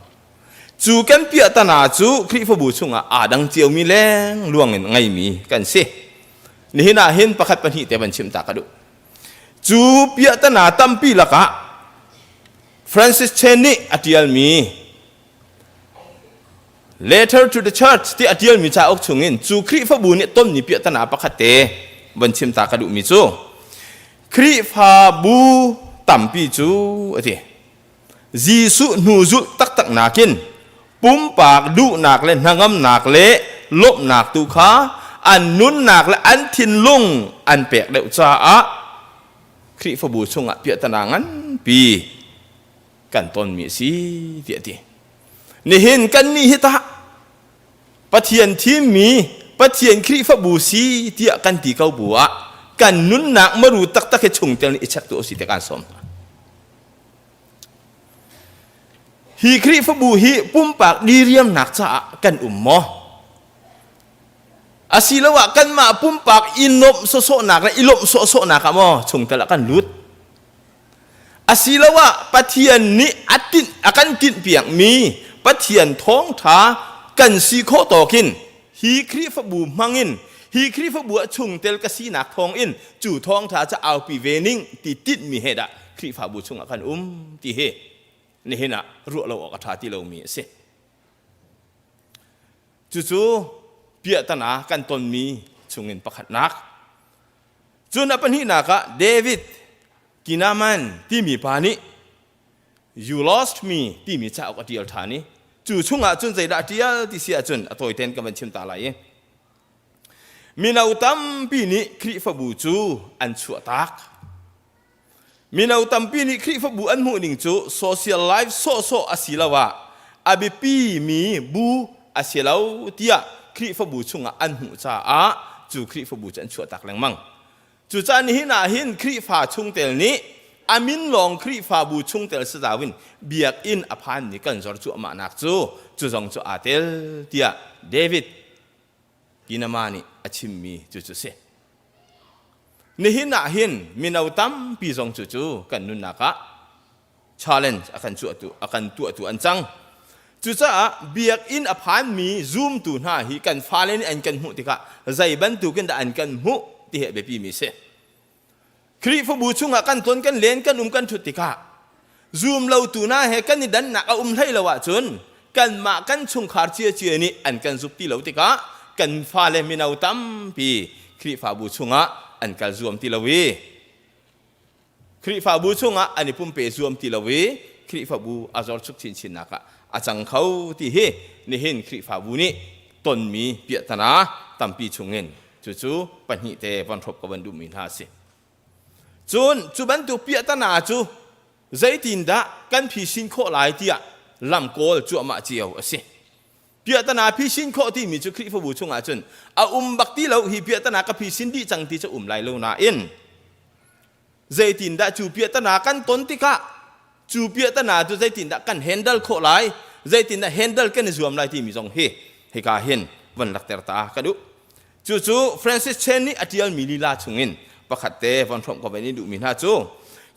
จู่กันเปียตนาจู่ครีฟบูช่วงดังเจียวมีแรงล่วงไงมีกันสินี่หินะเห็นประคัดปัญหิแต่บัญชิมตากระดูจู่เปียตนาตั้มปีละกะฟรานซิสเชนนี่อธิยลมี Letter to the church ที่อธิยลมีจ่าออกชงเงินจู่ครีฟาบูนี่ต้นนี่เปียตนาประคัดเตบัญชิมตากระดูมีจู่ครีฟาบูตั้มปีจู่อะไรจีสุนูจุตักนากินปุ่มปากดูนักเล่นนางำนักเละลบนักตุขาอันนุนนักและอันทินลุงอันเปียกเดวจ้าครีฟาบูชงเปียตนางั้นปีกันต้นมีสีเดียดีนี่เห็นกันนี่ฮิตาปะเทียนที่มีปะเทียนครีฟาบูสีเดียกันตีเก้าบัวกันนุนนักมารู้ตักชงเตลอิชักตัวสิเตการสมฮีครีฟาบูฮีปุ่มปากดีเรียมหนักจ้ากันมออาศิลวะกันมาปุ่มปากอินนบโซโซหนักและอิลบโซโซหนักมอชงแต่ละกันลุดอาศิลวะปะเทียนนี้อัดตินอากันตินเปียงมีปะเทียนท้องท้ากันซีโคตอกินฮีครีฟาบูมังอินฮีครีฟาบูชงเตลกสีหนักทองอินจู่ท้องท้าจะเอาปีเวนิงติดมีเหตุครีฟาบูชงอากันตีเฮนี่เห็นนะรู้เราออกท่าที่เรามีสิจู่เปียตนากันตนมีชงเงินประคัดนักจนปัญหานักเดวิดกินามันที่มีปานี้ you lost me ที่มีเจ้าก็เดียวท่านี้จู่ช่วงจนใจด่าเดียวที่เสียจนตัวเต็นกับมันชิมตาไหลมีนาอุตัมปีนี้ครีฟบูจูอันชั่วตักมีนาอุตัมปีนี้ครีฟบูอันหูหนึ่งจูโซเชียลไลฟ์โซอาศิลาวะอาบิปีมีบูอาศิลาวเตียครีฟบูช่วงอันหูจ้าจู่ครีฟบูจันชั่วตักแรงมั่งจู่จานี้น่าเห็นครีฟาช่วงเตลนี้อามินลองครีฟาบูช่วงเตลสดาวินเบียกอินอภันนี่กันจอร์จูมานักจู่จงจูอาเตลเตียเดวิดกินามานี่อาชิมมีจู่เสนี่เห็นน่าเห็นมีนาตั้มปีจงจู่กันนุนนักchallenge akan tu an chang chu cha biak in a phan mi zoom tu na hi kan phalen an kan mu tika zai ban tu kan da an kan mu ti he be pi mi se khri fu bu chunga kan ton kan len kan kan thu tika zoom lo tu na he kan ni dan na a thlai lawa chun kan ma kan chung khar chia ni an kan zup ti lo tika kan phale mi nau tam pi khri fa bu chunga an kal zoom ti lawiคริฟาบูช่วงอันนี้ปุ่มเปซวมตีละเวคริฟาบูอาจอร์ชุกชินนักอาจังเขาที่เฮนี่เห็นคริฟาบูนี่ต้นมีเปียตนาตั้มปีชงเงินจู่ปัญหิเตวันทบกับวันดูมินหาสิจู่บันตุเปียตนาจู่ใจตินดะกันพิชินโคหลายที่ลำโกลจู่มาเจียวสิเปียตนาพิชินโคที่มีจู่คริฟาบูช่วงจุนบักที่เราฮีเปียตนากับพิชินดีจังที่จะไล่เราหนาเอ็นใจตินดาจูเปียตนากันต้นติกะจูเปียตนาจูใจตินดากันแฮนเดิลโคไลใจตินดาแฮนเดิลกันในส่วนไลที่มีจงเฮกาเห็นวันลักเตอร์ตากระดูจู่ฟรานซิสเชนนี่อธิยลมีลีลาชงเงินประคัดเตวันพร้อมกับวันนี้ดูมินาจู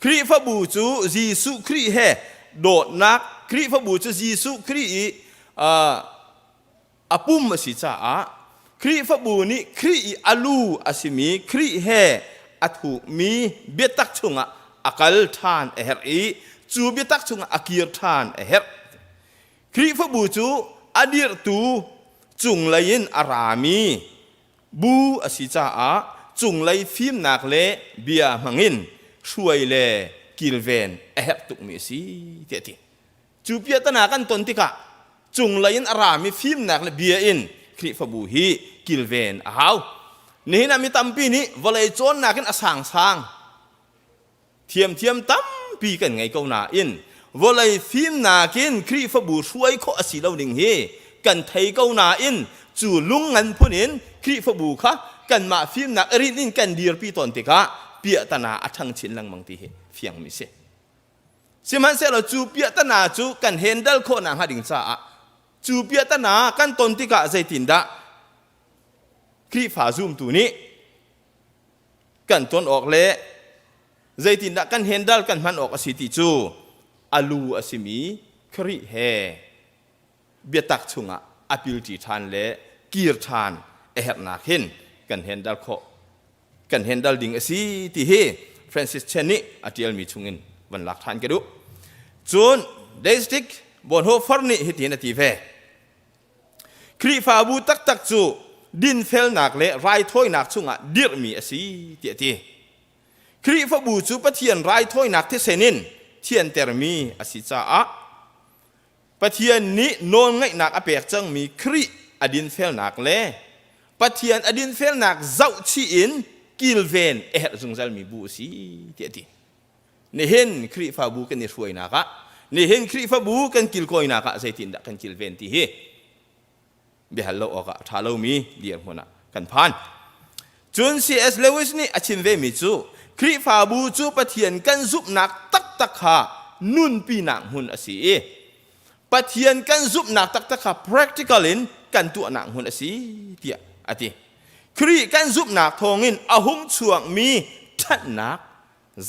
ครีฟบูจูจีสุครีเฮโดดนักครีฟบูจูจีสุครี อปุ่มมาสิจ้าครีฟบูนี่ครีอาลูอาสิมีครีเฮอัตุมีเบียตักชุงอักลทานเอเฮรีจูเบียตักชุงอักีร์ทานเอเฮรครีฟบูจูอดีรตูจุงเลยนอารามีบูอาสิจ้าจุงเลยฟิมนักเล่เบียมังอินช่วยเล่กิลเวนเอเฮรตุกมีสิเตียทีจูเปียตนากันตนติกะจุงเลยนอารามีฟิมนักเล่เบียอินคริฟบูฮีกิลเวนอ้าวนี่นะมีตั้มปีนี้วลัยโจนนักกันอสังเทียมตั้มปีกันไงก็น่าอินวลัยฟิมนักกินคริฟบูช่วยข้อสิเราดิ่งเฮกันไทยก็น่าอินจูลุงงันพูนินคริฟบูค่ะกันมาฟิมนักรินินกันดีร์ปีตอนติกะเปียตนาอัทังชินลังมังตีเฮเฟียงมิเซสิมันเสเราจูเปียตนาจูกันเฮนเดลโคนางหัดิงจ้าจูเปียตนากันตนติกะใจตินดาครีฟาซูมตัวนี้กันตนออกเละใจตินดากันเฮนเดลกันมันออกอสิติจูอาลูอสิมีครีเฮเบียตักชุงะอพิลติทานเละกีร์ทานเอเฮนาเห็นกันเฮนเดลโคกันเฮนเดลดิงอสิติเฮฟรานซิสเชนนี่อติเอลมีชุงินวันหลักฐานกันดูจูนเดสติกบนหัวฟอร์นี่ฮิตินาทีเฟครีฟาบูตักจูดินเฟลนักเละไรถ้อยนักชุงะดิร์มีอสีเตียตีครีฟาบูจูปะเทียนไรถ้อยนักที่เซนินเทียนเตอร์มีอสิจ้าปะเทียนนี้โนนไงนักอเปียกจังมีครีอดินเฟลนักเละปะเทียนอดินเฟลนักเจ้าชีอินกิลเวนเอฮจุงซัลมีบูสีเตียตีนี่เห็นครีฟาบูกันนี่ช่วยนักนี่เห็นครีฟาบูกันกิลโกยนักใจตินดักกันกิลเวนตีเฮเบียฮัลโลออกท้าเรามีเดียร์หัวนะกันพันจุนซีเอสเลวิสนี่อชิมเวมิจูครีฟาบูจูปะเทียนกันซุบนักตักฮานุนปีนักหุ่นอสีปะเทียนกันซุบนักตักฮา practicalin กันตัวนักหุ่นอสีเดียอติครีกันซุบนักทองอินอาหุงช่วงมีทัดนัก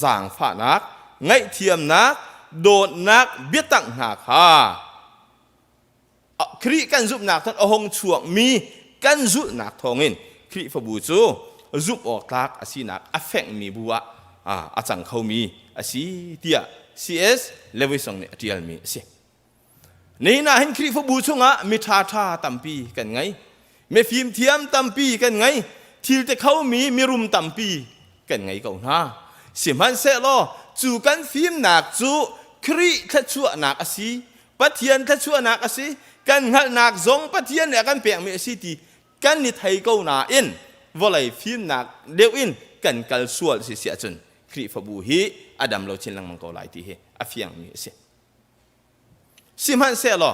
จางฝานักไงเทียมนักโดดนักเบียตังนักฮาครีกันซุบนักท่านอหงช่วงมีกันซุบนักทองอินครีฟบูจูซุบออกตักอสีนักอเฟกมีบัวอาจังเขามีอสีเตีย CS เลวิสงเนี่ยเดียลมีสินี่นะเห็นครีฟบูชงะมีท่าตัมปีกันไงมีฟิล์มเทียมตัมปีกันไงทีแต่เขามีรุมตัมปีกันไงก็นะสิมันเสลอจูกันฟิล์มนักจูครีทัชวนักอสีปัทเทียนทัชวนักอสีกันหัดนักซงปัทเทียนเนี่ยกันเปียงมีอสีตีกันนิไทยก็น่าอินวลัยฟิล์มนักเดียวอินกันกัลสวลสิเสียจนครีฟบูฮีอดัมเราชินลังมังกรไหลตีเฮอฟิยังมีอสีสิมันเสลอ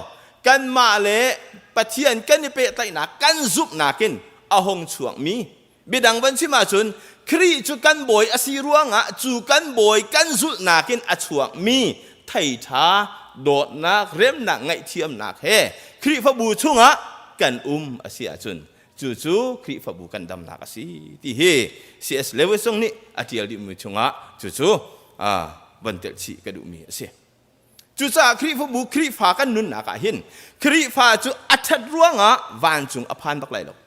กันมาเลปัทเทียนกันนิเปตัยนักกันซุบนักินอาหงช่วงมีบิดังวันชิมาจนครีจูกันบอยอสีรวงจูกันบอยกันซุบนักินอช่วงมีไทยท้าโดดนักเร็มนักไงเทียมนักเฮครีฟบูชุงกันอสีอาจุนจู่ครีฟบูกันดำนักอสีที่เฮซีเอสเลเวสงนี่อาทิตย์ดิมุชุงจู่บันเทิงชีกระดูมีอสีจู่จ้าครีฟบูครีฟ้ากันนุนนักหินครีฟ้าจู่อัดรวงวันจุงอภันตักไหลแล้ว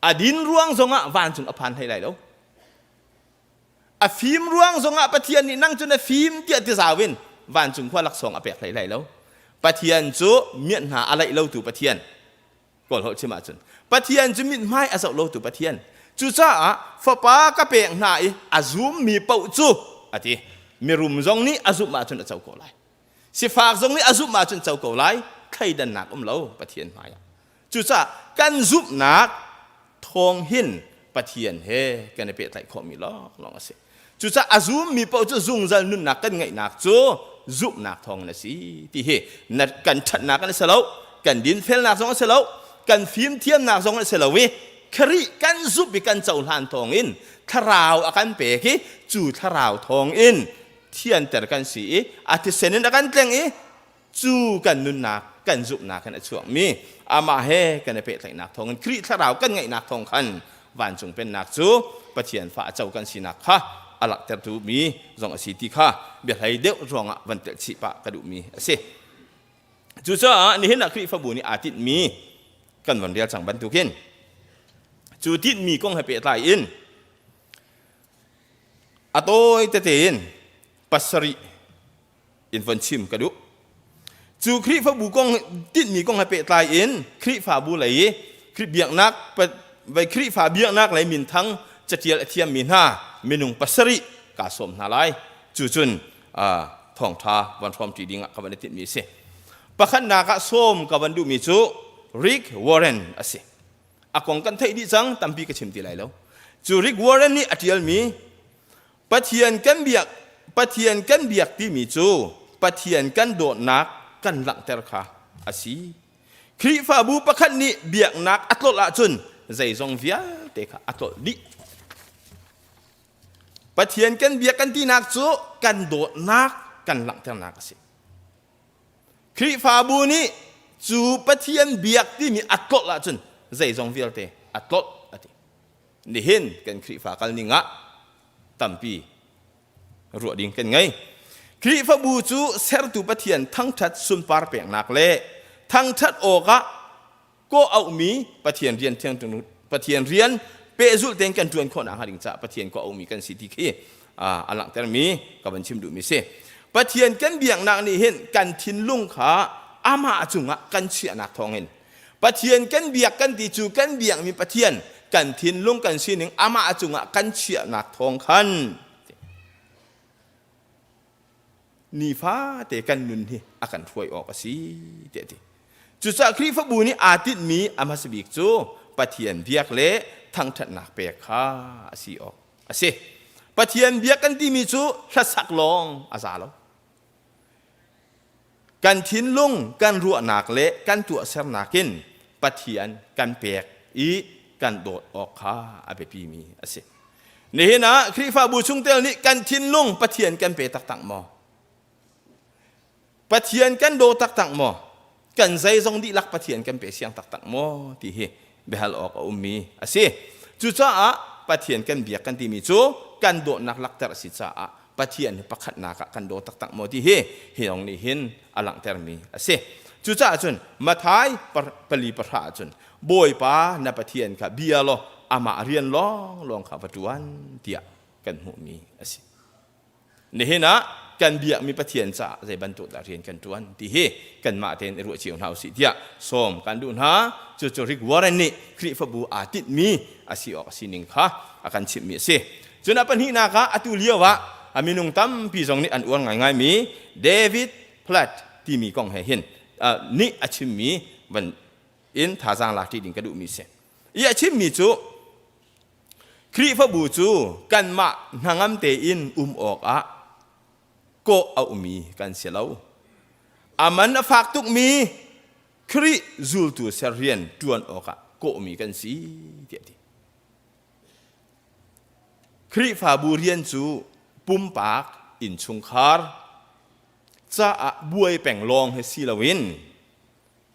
อดินรวงทรงวันจุงอภันให้ไหลแล้วฟิล์มรวงทรงปะเทียนนี่นั่งจนฟิล์มเตี้ยที่สาวินวันจุงขวาลักสองอเปียกไหลแล้วปะเทียนจู่เมียนหาอะไรเล่าตู่ปะเทียนก่อนเขาชิมาจนปะเทียนจู่มีไม้อาศัยเล่าตู่ปะเทียนจู่จ้าฟ้าป้ากระเปียงหน้าอาซุมมีเป่าจู่อะทีมีรุมซงนี้อาซุมมาจนเจ้าโกไลสิฝากซงนี้อาซุมมาจนเจ้าโกไลใครดันหนักเล่าปะเทียนมาจู่จ้ากันซุบหนักทองหินปะเทียนเฮกันในเปียไหลขอมีล้อลองสิจู่จ้าอาซุมมีเป่าจู่ซุงจัลนุนหนักกันไงหนักจู่ซุบหนักทองนะสิที่เฮนัดกันชัดหนักกันเสลากันดินเฟลหนักซงเสลากันฟิล์มเทียมหนักซงเสลาวิครีกันซุบไปกันเจ้าหานทองอินทราวอากันเปกิจู่ทราวทองอินเทียนแต่กันสีอาทิเซนินอากันเตงจู่กันนุนหนักกันซุบหนักกันช่วงมีอามาเฮกันในเปไหลหนักทองครีทราวกันไงหนักทองคันวันจงเป็นหนักจู่ปะเทียนฟ้าเจ้ากันสีหนักค่ะอลักเตอร์ตูมีจงอสีติค่ะเบียดให้เดียวรองวันเตชิปะกระดูมีสิ จู่จ้านี่เห็นนักคริฟาบูนี่อาทิตย์มีกันวันเดียวสั่งบรรทุกินจู่ทิศมีกงให้เปตายอินอโต้เตเตนปัสริอินฟันชิมกระดุจู่คริฟาบูกงทิศมีกงให้เปตายอินคริฟาบูไหลคริเบียกนักไปคริฟาเบียกนักไหลมินทั้งจะเทียเทียมมินห้ามินุงปัสริกาสมนาไลจู่จุนท่องท่าวันพร้อมจีดิงกับวันทิศมีเสประคันนากะส้มกับวันดูมีจู่ริกวอร์เรนอาศัยอากงกันเทดิจังตั้มปีกชิมตีไหลแล้วจู่ริกวอร์เรนนี่อธิลมีปะเทียนกันเบียกที่มีจู่ปะเทียนกันโดดนักกันหลังเตอร์คาอาศัยคริฟาบูประคันนี้เบียกนักอัตโลละจุนใจทรงเวียเตะอัตโลดิปะเทียนกันเบียกกันที่นักจู่กันโดดนักกันหลังเตอร์นักอาศัยคริฟาบูนี้จู่ปะเทียนเบียกที่มีอัตโลละจุนใจทรงเวียเตะอัตโลอะตินี่เห็นกันคริฟากันนี่งะตั้มปีรัวดิ่งกันไงคริฟาบูจู่เซอร์ตุปะเทียนทั้งชัดสุนปาร์เปียงนักเล่ทั้งชัดโอกะก็เอามีปะเทียนเรียนเทียงตนุปะเทียนเรียนเปซุลเต็งกันจวนคนอาหาริงจ้าปะเทียนก็เอามีกันสิทธิคีอันหลังแต่มีกับบัญชิมดูมีเสปะเทียนกันเบียงนักนี่เห็นกันทินลุงขาอามาจุงะกันเชียนักทองเห็นปะเทียนกันเบียกกันตีจูกันเบียงมีปะเทียนกันทินลุงกันสีหนึ่งอามาจุงะกันเชียนักทองคันนีฟ้าเตกันนุนที่อากันถวยออกสิเตติจุดสักครีฟบูนี้อาทิตย์มีอามาสบิกจูปะเทียนเบียกเละทั้งถัดหนักเปียกข้าสิออกสิปะเทียนเบียกกันที่มีจูทัสักลองอาซาลกันทินลุงกันรัวหนักเละกันตัวเสมนักกินปะเทียนกันเปียกอีกันโดดออกข้าอาเปปีมีสินี่นะครีฟาบูชุงเตลนี้กันทินลุงปะเทียนกันเปียตักตังมอปะเทียนกันโดตักตักมอกันใจทรงดีลักปะเทียนกันเปียเสียงตักตักมอที่เฮเบฮัลออกมีสิจุจ้าปะเทียนกันเบียกกันที่มีจูกันโดนักลักแต่สิจ้าปะเทียนประคัดนักกันโดตักตักมอที่เฮเฮองนี่เห็นอลังเตอร์มีสิจุจ้าจนมาท้ายปลีประหาจนบอยป้าณปะเทียนค่ะเบียร์ลออามาเรียนลองขับประตูวันเตียกันหูมีสินี่เห็นนะกันเบียมีปะเทียนจ่าใจบรรทุกเรียนกันทุนที่เฮกันมาเทนรัวเชียวเฮาสิเดียส้มกันดูนะจุริกวอร์นี่คริฟบูอาทิตมีอาศิออกสินิงค่ะอาการชิมมีเสจนปัญหานักอตุเลียวะอามินุงตั้มปีจงนี้อันอ้วนง่ายๆมีเดวิดพลัดที่มีกองเห็นนี่อาชิมมีวันอินท่าจางหลักที่ดิ่งกระดูมีเสอีอาชิมมีจูคริฟบูจูกันมานางมเตอินออกก็เอามีกันเสียแล้วอามันฝากตุกมีคริจูลตัวเสียเรียนจวนออกก็มีกันสิเดียดีคริฟาบูเรียนจูปุ่มปากอินชุงคาร์จะบวยแป่งลองให้สิลาวิน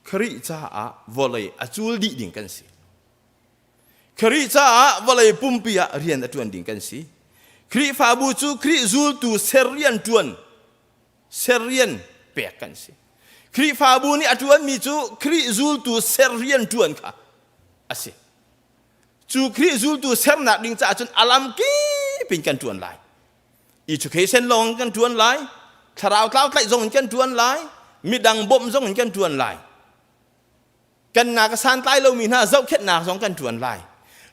คริจะวอลเลยจูลดีดิ่งกันสิคริจะวอลเลยปุ่มปียเรียนจวนดิ่งกันสิคริฟาบูจูคริจูลตูเซเรียนจวนเซเรียนเปียกันสิคริฟาบูนี่จวนมีจูคริจูลตูเซเรียนจวนค่ะอาศัยจูคริจูลตูเซมนักดิ่งจ่าจนอารมณ์กี้เป็นกันจวนไหลอีจุเคเซนลงกันจวนไหลคราวคราวไต่ทรงกันจวนไหลมีดังบ่มทรงกันจวนไหลกันนากสันไตเรามีหน้าเจ้าเข็ดนาสองกันจวนไหล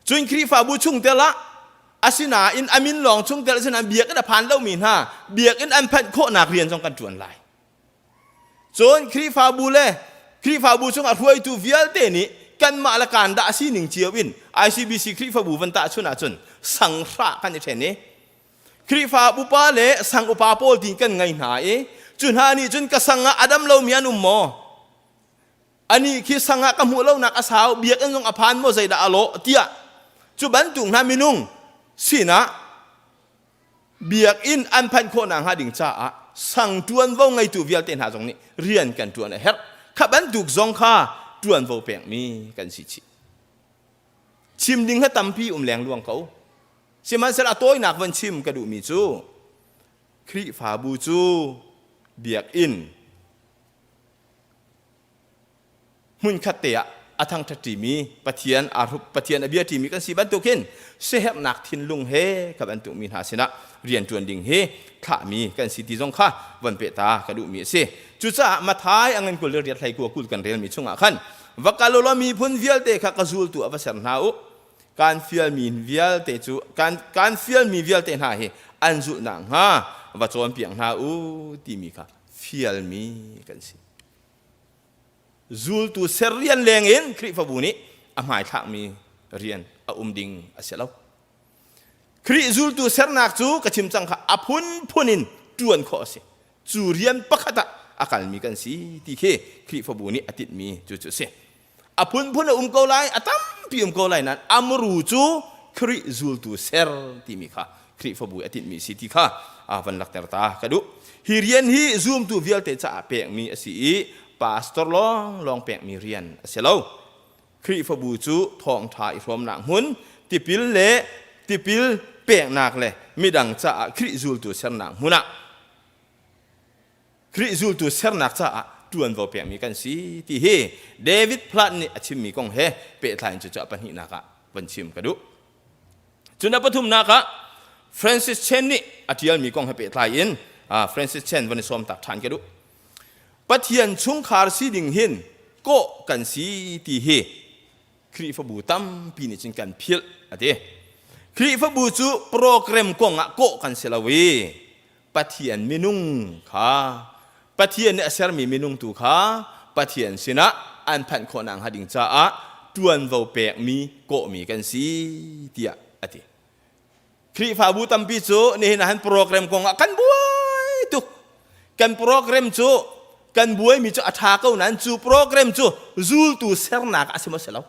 จนคริฟาบูชุ่งเตละอาศินาอินอามินหลงช่วงแต่ละชนะเบียกกันผ่านเล่ามีนห้าเบียกอินอันพันโคนักเรียนจงกันจวนไหลจนคริฟาบูเล่คริฟาบูช่วงอรวยตูวิลเตนี่กันมาละการด่าสีหนึ่งเจียวอิน ICBC คริฟาบูวันตาชนะจนสังระกันอย่างเช่นนี้คริฟาบูปาเล่สังอุปาโปลทิ้งกันไงหนาจุนฮานี่จนกระสังอดัมเล่ามียนุมโมอันนี้คือสังกำหัวเล่านักอาสาวเบียกอินจงอภันโมใจด่าอโลเตียจุบันตุงนามินุงสินะเบียกอินอันพันโคนางหาดิ่งจ้าสั่งจวนว่าไงตัวเวียลเตนหาตรงนี้เรียนกันจวนเฮ็ดขับบันทุกซองข้าจวนว่าเปียงมีกันสิชิมดิ่งให้ตั้มพี่แหลงลวงเขาเสียมันเสละตัวหนักวันชิมกระดูมีจูคริฟาบูจูเบียกอิน หุ่นขัดเตะอาทังทัดจีมีปะเทียนอารุปะเทียนอเบียจีมีกันสีบรรทุกขึ้นเสียบหนักทินลุงเฮกับบรรทุกมีหาสินะเรียนจวนดิ่งเฮข้ามีกันสีที่จงข้าวันเปตากระดูมีเสจุดจะมาท้ายอังเงินกุลเรียนไทยกัวกุลกันเรียนมีช่วงขันวักกาลลมีพุ่นเวียลเตะกระซูลตัวภาษาหนาวการเฟียลมีเวียลเตจูการเฟียลมีเวียลเตหาเฮอันจุหนังฮะว่าโจมเปียงหนาวตีมีค่ะเฟียลมีกันสิจูลตัวเสรียนแรงเองคริฟบุนี้อาหมายทักมีเรียนดิ่งเสร็จแล้วคริจูลตัวเสรนักจูกระชิมจังค่ะอพุนพุนินจวนข้อสิจูเรียนปักตะอาการมีกันสิที่เคคริฟบุนี้อติดมีจุดเสอพุนพุนเกาไลอตั้มปีเกาไลนั้นอมรูจูคริจูลตัวเสรที่มีค่ะคริฟบุอติดมีสิที่ค่ะวันหลักแต่ตากระดูฮิเรียนฮิซูมตัวเวียลเตจะเปกมีสิปาสตอร์ลองแปลงมีเรียนเสร็จแล้วคริฟบูจูทองถ่ายพร้อมหนังหุ่นติปิลเละติปิลแปลงหนักเลยมีดังจะคริจูลตัวเสรหนังหุ่นคริจูลตัวเสรหนักจะจวนว่าแปลงมีกันสิที่เฮเดวิดพลัดนี่ชิมมีกงเฮเปะทายจะปัญหานักบัญชิมกระดูจุนปฐุมนักฟรานซิสเชนนี่อาทิตย์มีกงเฮเปะทายอินฟรานซิสเชนวันนี้สวมตักทานกระดูปัทยันชุงคาร์ซีดิงหินก็กันสีที่เฮคริฟบูตั้มปีนี้จึงกันเพียลอะเดคริฟบูจูโปรแกรมกงอะก็กันเสลาวีปัทยันมินุงค่ะปัทยันเนี่ยเสรมีมินุงตูค่ะปัทยันสินะอันพันคนอังหดิงจ้าจวนเราเปกมีก็มีกันสีที่อะเดคริฟบูตั้มปีจูนี่นะฮันโปรแกรมกงอะกันบวยตุกันโปรแกรมจูกันบวยมีจุดอัฐาเก้านั้นจูโปรแกรมจูจูลตูเซร์นักอาศัยมาเสร็จแล้ว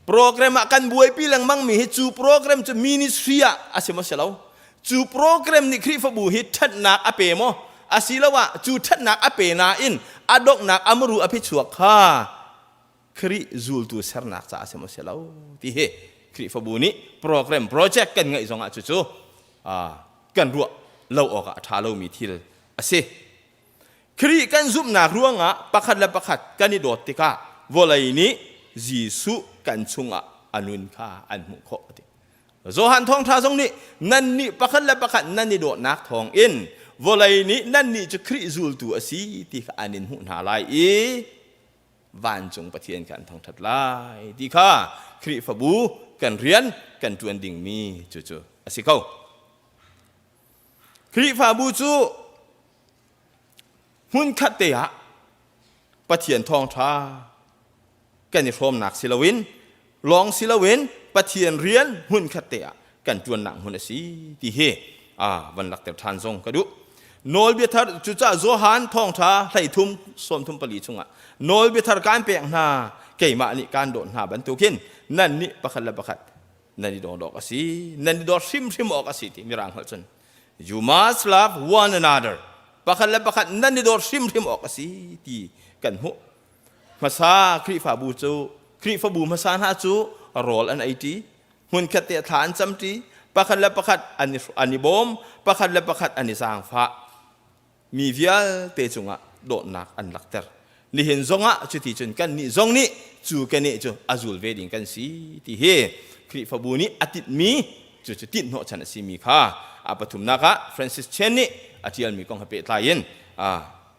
โปรแกรมกันบวยปีหลังมั่งมีจูโปรแกรมจูมินิสทรีอาศัยมาเสร็จแล้วจูโปรแกรมนี่คริฟบูฮิทัดนักอเปโมอาศัยแล้วว่าจูทัดนักอเปนาอินอดอกนักอมรูอภิชวกข้าคริจูลตูเซร์นักจะอาศัยมาเสร็จแล้วที่เฮคริฟบูนี่โปรแกรมโปรเจกต์กันไงสองอาจูกันรัวเราออกอัฐาเรามีที่อาศัยครีกันซุปนักร่วงปักขัดและปักขัดกันนี่โดดติกาวอลายนี้จีสุกันชุงอนุนข้าอันมุขติโซฮันทองท่าทรงนี้นั่นนี่ปักขัดและปักขัดนั่นนี่โดดนักทองอินวอลายนี้นั่นนี่จะครีจูลตัวสีที่อันนินหุ่นหาลายวันจงปะเทียนกันทองทัดลายที่ข้าครีฟบูกันเรียนกันจวนดิ่งมีจู่ๆอาศัยเขาครีฟบูจู่หุ่นขัดเตะปะเทียนทองท้ากันในพร้อมหนักศิลวินลองศิลวินปะเทียนเรียนหุ่นขัดเตะกันจวนหนังหุ่นสีที่เฮวันหลักแต่ทานทรงกระดูโนลเบียทัดจุจ้าโซฮานทองท้าไหลทุ่มสมทุ่มปลีชงโนลเบียทัดการเปียงนาเกี่ยมานี่การโดนหาบรรทุกินนั่นนี่ประคัดละประคัดนั่นนี่โดนดอกสีนั่นนี่โดนซิมออกสีที่มีรางหัวจน you must love one anotherปักขัดและปักขัดนั่นนี่โดนซิมออกสิที่กันหัวมาซาคริฟาบูจูคริฟาบูมาซาหาจูรอลอันไอทีหุ่นขัดเตะฐานจำทีปักขัดและปักขัดอันนี้บอมปักขัดและปักขัดอันนี้สร้างฟ้ามีวิญเตจุงะโดดนักอันหลักเตอร์นี่เห็นจงะจุดที่จนกันนี่จงนี่จูกันนี่จูอาจูลเวดิงกันสิที่เฮคริฟาบูนี่อติดมีจุดติดหัวฉันสิมีค่ะปฐุมนักฟรานซิสเชนนี่อาทิตย์มีกองเฮเปตลายิน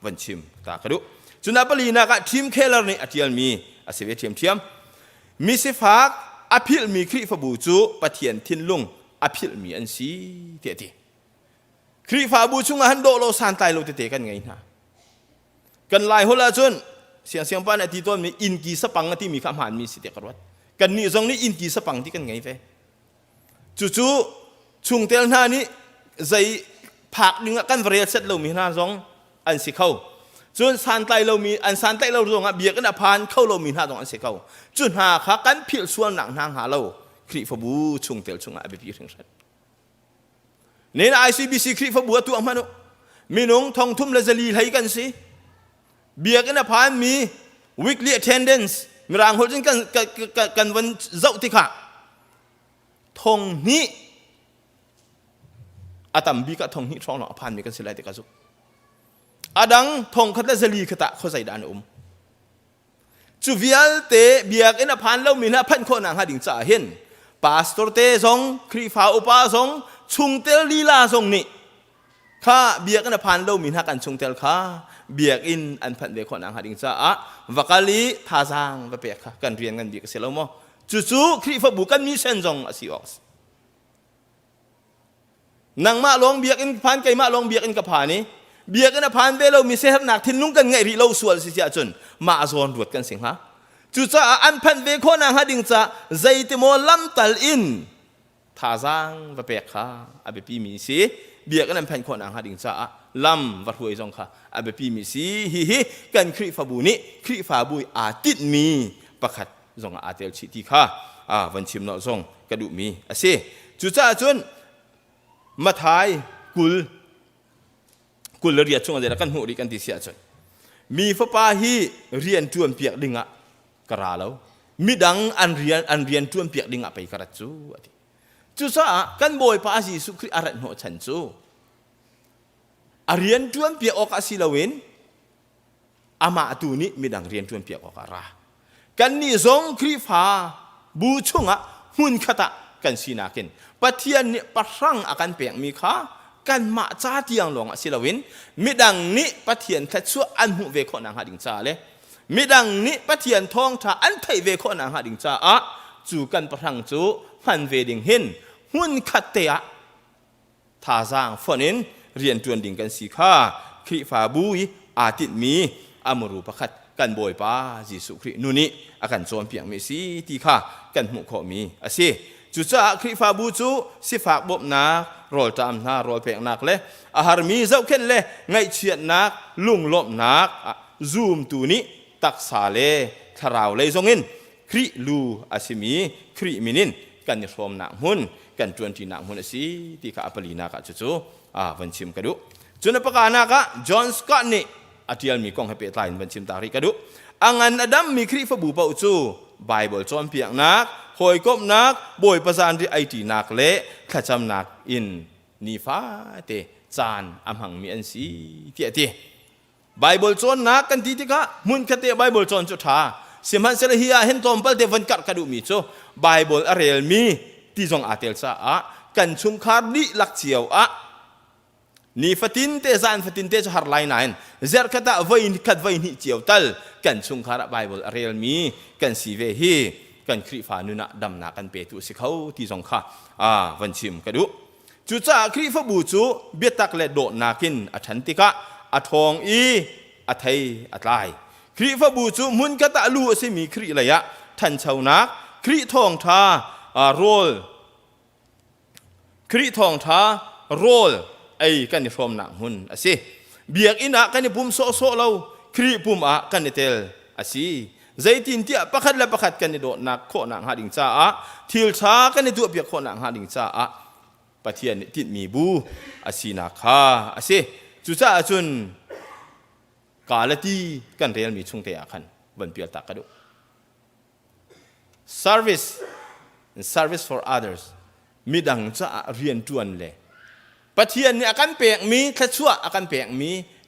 วันชิมตากระดูจุนับลีนักทีมเคลร์นี่อาทิตย์มีอาศัยเทียมมีสิฟักอภิลมีคริฟบูจูปะเทียนทินลุงอภิลมีอันสีเทียทีคริฟาบูจูงหันโดโลซานไตโลเตกันไงนะกันลายหัวละจนเสียงปานอาทิตย์ต้นมีอินกีสปังที่มีคำหานมีสิเตกรวัดกันนี่ตรงนี้อินกีสปังที่กันไงเฟจู่ชุงเตลนานี้ใจผักดึงกันเรียเสร็จเรามีหน้าซองอันสิเข้าจนซานไตเรามีอันซานไตเราตรงเบียกันอภานเข้าเรามีหน้าตรงอันสิเข้าจนหาขากันผิดส่วนหนังทางหาเราคริฟบูชุงเตลชุงอาเบปีถึงสัตในICBC คริฟบูตัวมันมีน้องทองทุ่มและจะลีให้กันสิเบียกันอภานมี weekly attendance มีรางหัวจนกันวันเจ้าติค่ะทองนี้อาตัมบีกะทองนี้ท้องหนอพันมีกันสิไลติกาซุอาดังทองคัตเลซลีขตะเขาใส่ดาน จูวิลเตเบียกอินพันเรามีนะพันคนนางหาดิ่งจ่าเห็นปาสตอร์เตซงคริฟาอุปาซงชุงเตลลีลาซงนี่ข้าเบียกอินพันเรามีนะกันชุงเตลข้าเบียกอินอันพันเวคนนางหาดิ่งจ่าวกาลีท่าจางวะเปียกกันเรียนกันเบียกเสร็จแล้วมั้งจู่ๆคริฟาบุกันมีเส้นซงอสิออกนางมาลองเบียกอินพันไก่มาลองเบียกอินกับผานี้เบียกันผ่านไปเรามีเสหนักทิ้งลุงกันไงริเราสวดสิจ้าจนมาจวนรวดกันสิงฮะจู่จ้าอันพันเวคนนางหาดิ่งจ้าใจติโมลัมตัลอินท่าจางวะเปียกอาเบปีมีสิเบียกันพันคนนางหาดิ่งจ้าลัมวัดหวยจงค่ะอาเบปีมีสิฮิกันคริฟาบูนี้คริฟาบุยอาติดมีประคัดจงอาเตลชิติค่ะวันชิมนอจงกระดูมีเสจู่จ้าจนมาทายกุลเรียนช่วงเดียวกันหูดีกันที่เสียจนมีฟ้าป่าฮีเรียนจวนเปียกดิ่งกระเรามีดังอันเรียนจวนเปียกดิ่งไปกระจูจู่ซะกันบ่อยป้าสิสุขอารันหัวฉันจูเรียนจวนเปียกออกอาศิลาวินอามาตูนี้มีดังเรียนจวนเปียกออกอารากันนี่ทรงคริฟาบูชงหุ่นขตะกันสีนากินปะเทียนนี่ปะรังอาการเปียกมีข้ากันมาจ้าเตียงหลวงศิลวินมิดังนี้ปะเทียนทัดชั่วอันหูเวขนางหาดิ่งจ้าเลยมิดังนี้ปะเทียนทองท่าอันไทยเวขนางหาดิ่งจ้าจูกันปะรังจูพันเวดิ่งเห็นหุ่นขัดเตะท่าจางฝนินเรียนจวนดิ่งกันสีข้าคริฟาบุยอาติดมีอมรูปขัดกันบ่อยป้าจิสุครินุนี้อาการโจมเปียงมีสีตีข้ากันหูขอมีอาศัยจู่จ้าคริฟาบูจูสิฝากบบนักรอจำนักรอเปียกนักเลยอาหารมีเจ้าเข็นเลยไงเฉียดนักลุงลบนักซูมตัวนี้ตักสาเลทาราวเลยทรงอินคริลูอาศิมีคริมินินกันยชมนักหุ่นกันจวนที่นักหุ่นสิที่ข้าปลีนักจู่วันชิมกระดูจุนประการนักจอห์นสกอตนี่อาทิตย์มีกองให้เปิดไลน์วันชิมตาริกระดูอังอันอดัมมีคริฟาบูเป่าจูไบเบิลจอมเปียกนักหอยกบนักบอยประสานที่ไอทีนักเละขจำนักอินนีฟ้าเตจานอัมหังมีอันสีเตี้ยเตี้ยไบเบิลจอนนักกันทีที่กะมุนคเตไบเบิลจอนจุดท่าเสียมันเสลฮียเห็นตอมเปิลเตวันกัดกระดูมีโจไบเบิลอะไรมีที่จงอาเตลซากันชุมคาร์ดิลักเชียวนี่ฟัตินเตจานฟัตินเตจะหาร์ไลน์นั่นเจอร์คัดไว้คัดไว้นี่เจียวตัลกันชุมคาร์ไบเบิลอะไรมีกันสีเวฮีกันคริฟานุนะดำนากันเปตุสิเขาที่สงข้าวันชิมกระดูจู่จ้าคริฟาบูจูเบียตักเลโดนากินอัชันติกะอัทองอีอัไทยอัตไลคริฟาบูจูมุนกะตะลูสิมีคริระยะทันชาวนักคริทองทาโรลคริทองทาโรลไอ้กันนี่พร้อมหนังหุ่นสิเบียกอินะกันนี่ปุ่มโซโซเราคริปุ่มกันนี่เตลสิใจตินเตียประคัดและประคัดกันในโดนักโคนังหาดิ่งจ้าทิลชากันในตัวเปียกโคนังหาดิ่งจ้าปะเทียนติดมีบูสีนาคาสิจุจ้าจุนกาลตีกันเรียนมีช่วงเตียขันบนเปียตักกระดู service for others มีดังจ้าเรียนจวนเลยปะเทียนเนี่ยอาการเปียกมีแค่ชั่วอาการเปียก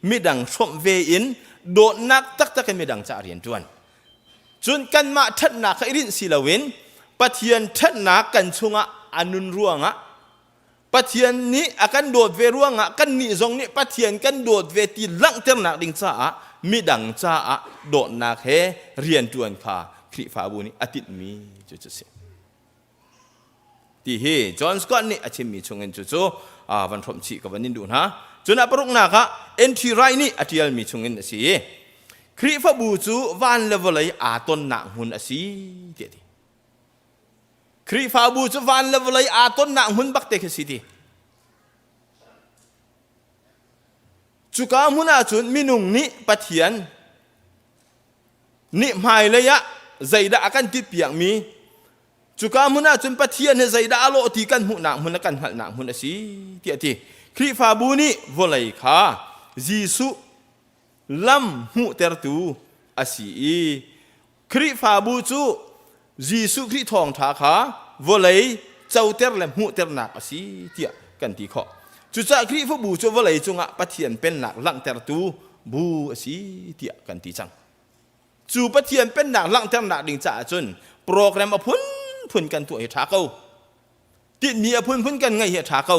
มีดังชมเวอินโดนักตักกันมีดังจ้าเรียนจวนจนกันมาทัดนักอิรินศิลวินปะเทียนทัดนักกันชงอนุนร่วงปะเทียนนี้อาการโดดเวร่วงกันนี่ทรงนี้ปะเทียนกันโดดเวทีลังเต็มนักดิ่งจ้ามีดังจ้าโดดนักเฮเรียนจวนค่ะคริฟาบูนี้อาทิตย์มีจุดเสียที่เฮจอห์นสกอตนี่อาชิมมีชงเงินจุดวันพรมชีกับวันนินดูนะจนอปรุกนักเอ็นทีไรนี่อาทิตย์มีชงเงินสิคริฟาบูจูวันเลเวลเลยต้นหนักหุ่นสิเดียดคริฟาบูจูวันเลเวลเลยต้นหนักหุ่นบักเตกสิทีจุกามุนาจุนมินุงนี่ปะเทียนนี่หมายเลยใจด่ากันติดเปียกมีจุกามุนาจุนปะเทียนใจด่าโลตีกันหุ่นหนักหุ่นกันหันหนักหุ่นสิเดียดคริฟาบูนี่วลเลยค่ะยิสุลัมหูเตอร์ตูอาศัยคริฟาบูจูยิสุคริทองทาขาวลัยเจ้าเตอร์เลมหูเตอร์นักอาศัยเทียกันที่ข้อจุดจากคริฟาบูจูวลัยจงปะเทียนเป็นหนักลังเตอร์ตูบูอาศัยเทียกันที่จัง จูปะเทียนเป็นหนักลังเต็มหนักดิ่งจ่าจนโปรแกรมอพุนกันตัวเหตุขาเขาติดมีอพุนกันไงเหตุขาเขา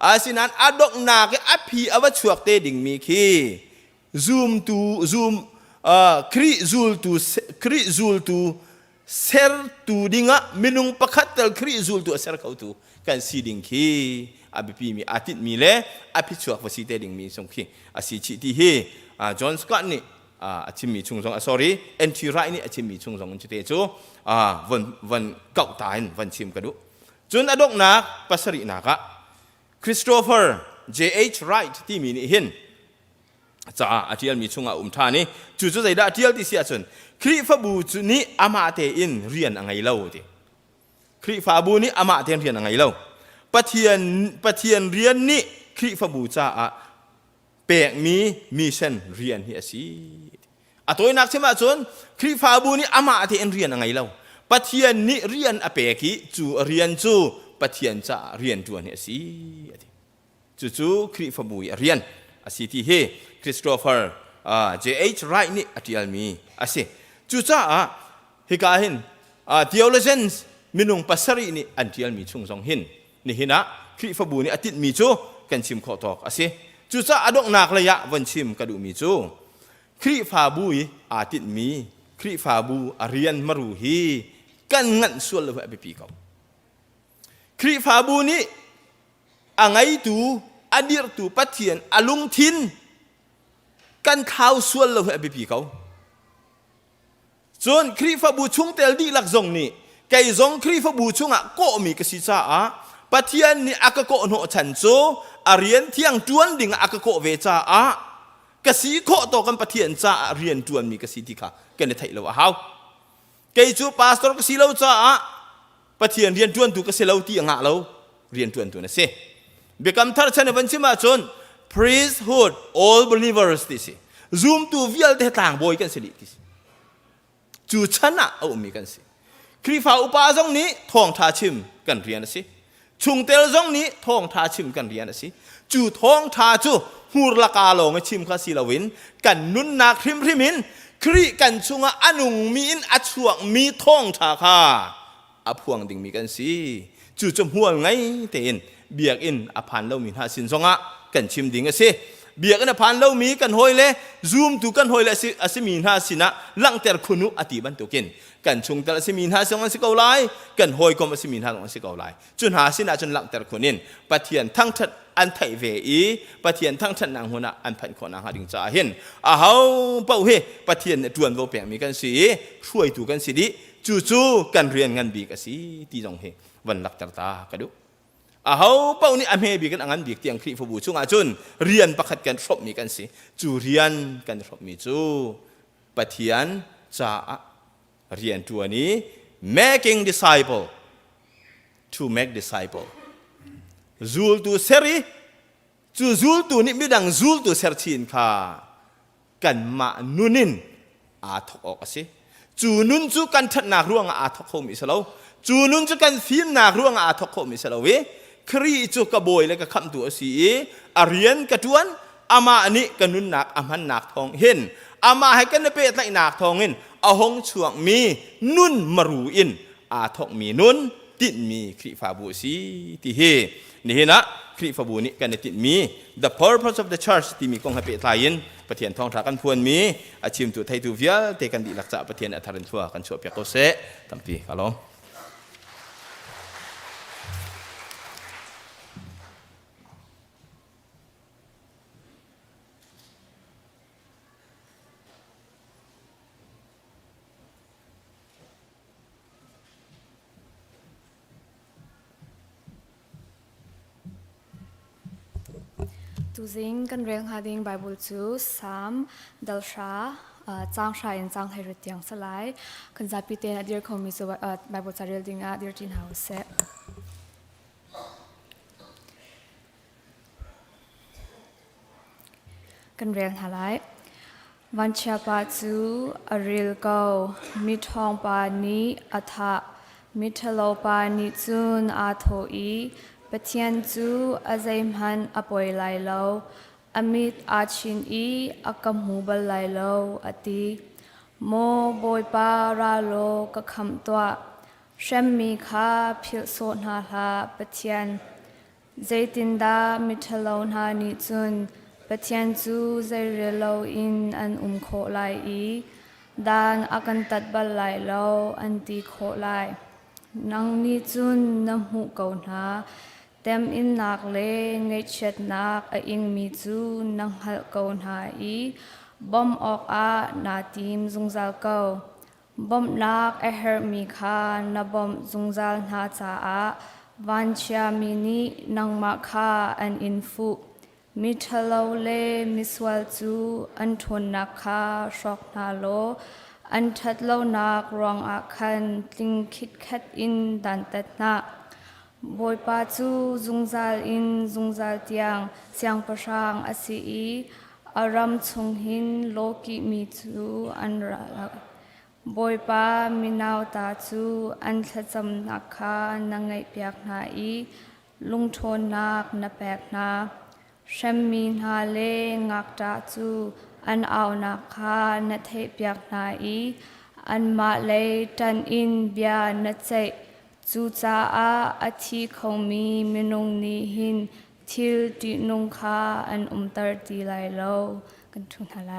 อาสินั้นอดอกหนักอภิอวชวกเตดิ่งมีคีซูมคริซูลตูเซอร์ตูดิ่งมินุงประคัตเตลคริซูลตูเซอร์เขาตูกันสีดิ่งคีอาบิปีมีอาทิตมีเล่อภิชวกวสีเตดิ่งมีสงคีอาศิชิติเฮจอห์นสกอตนี่ชิมมีชุงซองsorry เอ็นทีไรนี่ชิมมีชุงซองจุดเตจูวันเก่าตายวันชิมกระดูจนอดอกนักปัสรินักคริสโตเฟอร์ J.H. Wright ที่มีนี่เห็นจ้าอาทิตย์มีชุงทานี่จู่ๆใจได้อาทิตย์ที่เสียจนคริฟาบูจุนี้อามาเตอินเรียนอะไรเล่าดิคริฟาบูนี่อามาเตอินเรียนอะไรเล่าปะเทียนเรียนนี่คริฟาบูจ้าเปกมีมิชชั่นเรียนเฮียสิตัวนักใช่ไหมจนคริฟาบูนี่อามาเตอินเรียนอะไรเล่าปะเทียนนี่เรียนอเปกิจู่เรียนจู่ปะเทียนจ้าเรียนตัวเฮียสิจู่คริฟาบูเรียนสิที่เฮคริสโตเฟอร์J.H. Wright นี่อาทิตย์มีสิจู่จ้าเฮกาเห็นtheologians มินุงปัสรินี่อันที่มีช่วงสองเห็นนี่เห็นนะคริฟาบูนี่อาทิตย์มีจู่กันชิมขอตอกสิจู่จ้าอดอกนักระยะวันชิมกระดูมีจู่คริฟาบูอาทิตย์มีคริฟาบูเรียนมารูฮีกันงันส่วนเลยไปปีเขาคริฟาบูนี่อังไงตูอดีตตูปัทเทียนอลุงทินกันข่าวส่วนเลยไปปีเขาส่วนคริฟาบูชุงเตลดีหลักซงนี่ไก่ซงคริฟาบูชุงก็มีกษิจ้าปัทเทียนนี่อากโกโนฉันโซเรียนเที่ยงจวนดิ่งอากโกเวจ้ากษีโคโตกันปัทเทียนจ้าเรียนจวนมีกษิติค่ะกันในไทยเราว่าเฮาไก่จูปาสตอร์กษิเราจ้าปัทเทียนเรียนจวนตูกษิเราที่อ่างเราเรียนจวนตัวนั่นสิเบกำทัดฉันในวันชิมาจน priesthood all believers ที่สิ zoom ตัววิลเดต่างบอยกันสิที่สิจู่ชนะเอามีกันสิคริฟาอุปาจงนี้ท่องท่าชิมกันเรียนสิชุงเตลจงนี้ท่องท่าชิมกันเรียนสิจู่ท่องท่าจู่หูรละกาลงชิมข้าศิลวินกันนุนนาคริมมินคริกันชุงอนุงมีอินอัชวกมีท่องท่าข้าอพวงดิ่งมีกันสิจู่จมหัวไงเต็นเบียกอินอภันเล่ามีหาสินซงกันชิมดิ่งสิเบียกอินอภันเล่ามีกันหอยเล่ซูมตูกันหอยเล่สิมีหาสินะลังเตอร์คุนุอติบันตุกินกันชงแต่ละสิมีหาสิงสิเกาไลกันหอยก็มาสิมีหาสิเกาไลจนหาสินะจนลังเตอร์คุนินปะเทียนทั้งทัดอันไทยเวอีปะเทียนทั้งทัดนางหัวนาอันพันขอนางหาดิ่งจ่าเห็นเฮาเป้าเฮปะเทียนจวนโวเปียมีกันสิช่วยตูกันสิดิจู่ๆกันเรียนกันบีกันสิตีจงเฮวันลักตาๆกระดูเฮาเป้านี่อเมบีกันอันบีกเตียงคริฟบูช่วงอาจุนเรียนประคัดกันครบมีกันสิจู่เรียนกันครบมีจู่ปะเทียนจ่าเรียนตัวนี้ making disciple to make disciple จูลตัวเสรีจูลตัวนี้ไม่ดังจูลตัวเสรีนค่ะกันมานุนินอาทกออกสิจูนุนจูกันทัดนักร่วงอาทกโคมิสลาวจูนุนจูกันฟิล์มนักร่วงอาทกโคมิสลาวครีจูกบอยและก็คำตัวสีเรียนกระทวนอามาอันนี้กันนุนนักอามันนักทองเห็นอามาให้กันเป็นไรนักทองเห็นอาหงช่วงมีนุนมารูอินอาทกมีนุนติดมีคริฟาบูสีที่เฮนี่เห็นนะคริฟาบูนี่กันติดมี the purpose of the church ที่มีกองให้เป็นไทยนประเทศทองทากันพวนมีอาชิมตัวไทยตัวเวียเตกันดีหลักษาประเทศอัฐรันทัวกันชัวเปียกโกเสตั้มปีฮัลโหลตูซิงกันเรียงหาดิ่งไบเบิลจูสามดัลชาจางชายจางไทยรุดยังสลายกันจะพิเตนอดีตเขามีสวัสดิ์ไบเบิลจารีดิ่งอดีตจินเฮาเซกันเรียงหาไลวันชาปาจูอริลโกมิทองปานีอัฐะมิทโลปานิจุนอาโทอีปะเทียนจูอาใจมันอปอยไลโลอมิตอาชินอีอากำหูบไลโลอติ โมบอยปาราโลกะคำตัวเชมมีคาพิลโซนาลาปะเทียนเจตินดามิทลาวนานิจุนปะเทียนจูเจเรลาวอินอันโคไลอีดานอากันตัดบัลไลลาวอันตีโคไลนังนิจุนน้ำหูเกาหนาเต็มอินนักเลงเงยเช็ดนักอิงมีจูนังหัลเกาหนาอีบอมออกอานาทีมซุงซัลเกาบอมนักเฮร์มีคานาบอมซุงซัลนาจาอาวันเชียมินีนังมาคาอันอินฟุมิทลาวเลมิสวัลจูอันทนนักคาชอกนาโลอันทัดลาวนักรองอาคันติงคิดคัดอินดันตัดนาบอยปาจูซุงซัลอินซุงซัลเตียงเสียงประชางอาศีอารามชงหินโลกิมีจูอันรักบอยปามินาวตาจูอันทัดจำนักคานังไงเปียกนาอีลุงโทนนักนับแปกนาเชมมีนาเลงักตาจูอันเอานักคานัดเทเปียกนาอีอันมาเลตันอินเบียนัดเจจูจาอาอาทิคงมีมินงนีหินทิลตินงคาอันตรตีไลโลกันทุนหาไล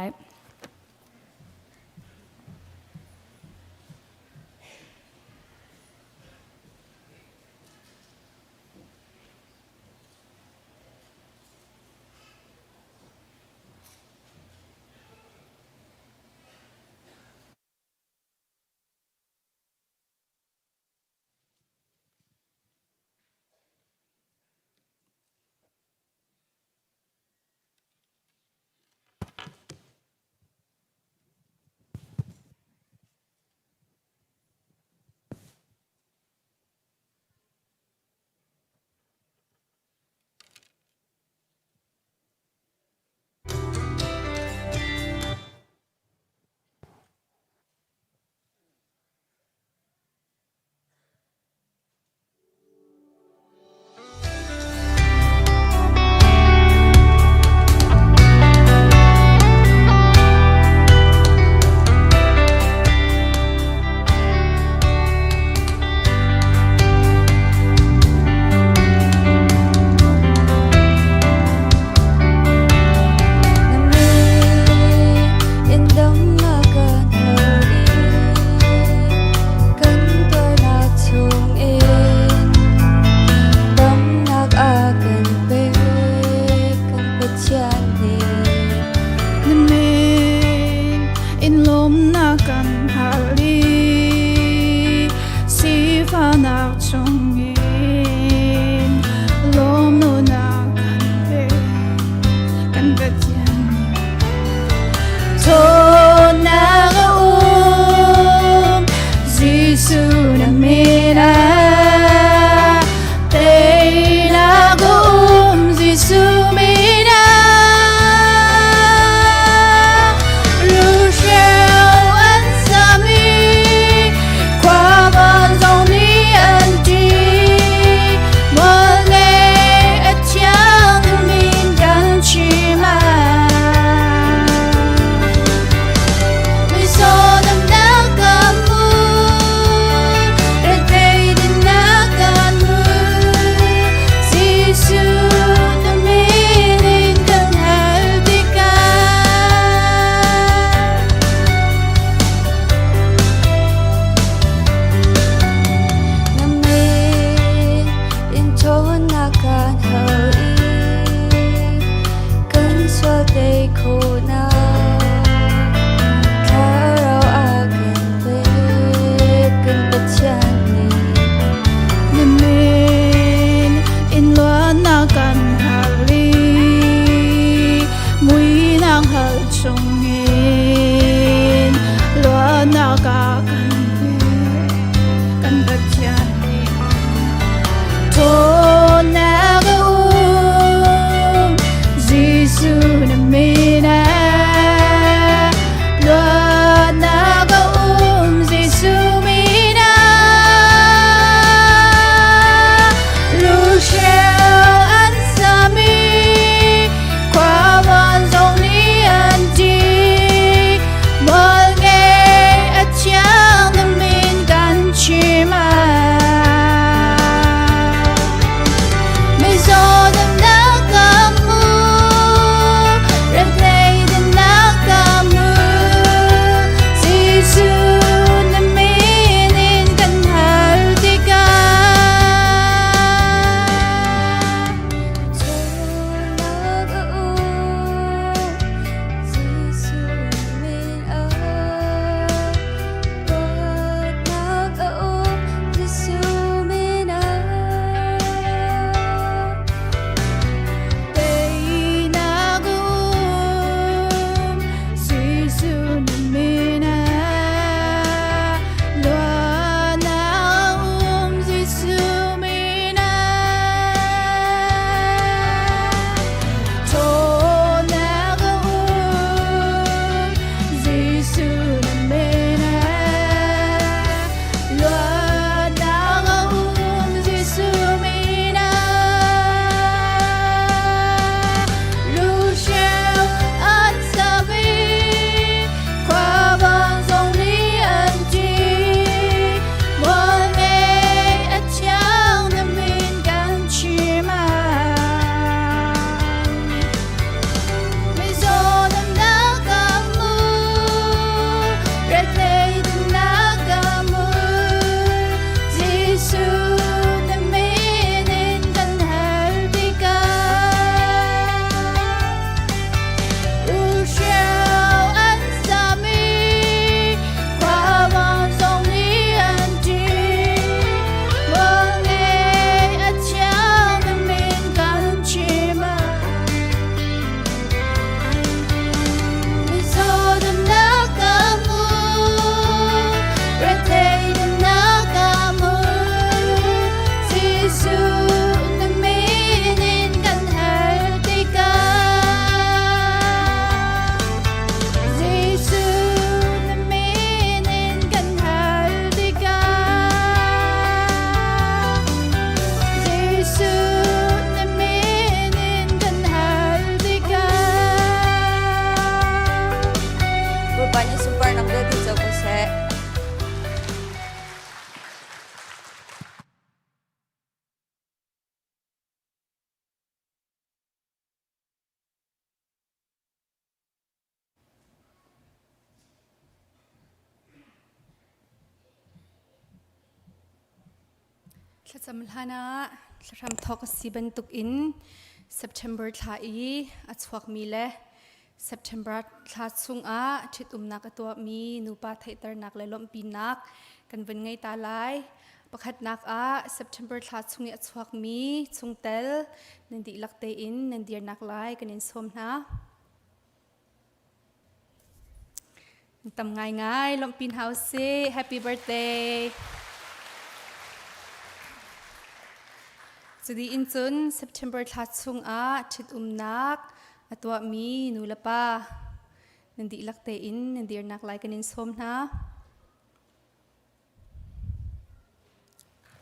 ทศมลานะทำทอกสีบันตุกอิน September ทาอีอัชวักมีเล September ทาซุงอาทิดนักตัวมีนูปาไทตรนักเลยล้มปีนักกันวันไงตาลายประคัดนักSeptember ทาซุงอัชวักมีซุงเตลนันดีลักเตอินนันดีนักลายกันอินสมนะทำง่ายล้มปีนเฮาส์ Happy birthdayจุดีอินจุน September ทัดซุงทิดนักตัวมีนูละปานันดีลักเตอินนันดีนักไลกันอินสมนะ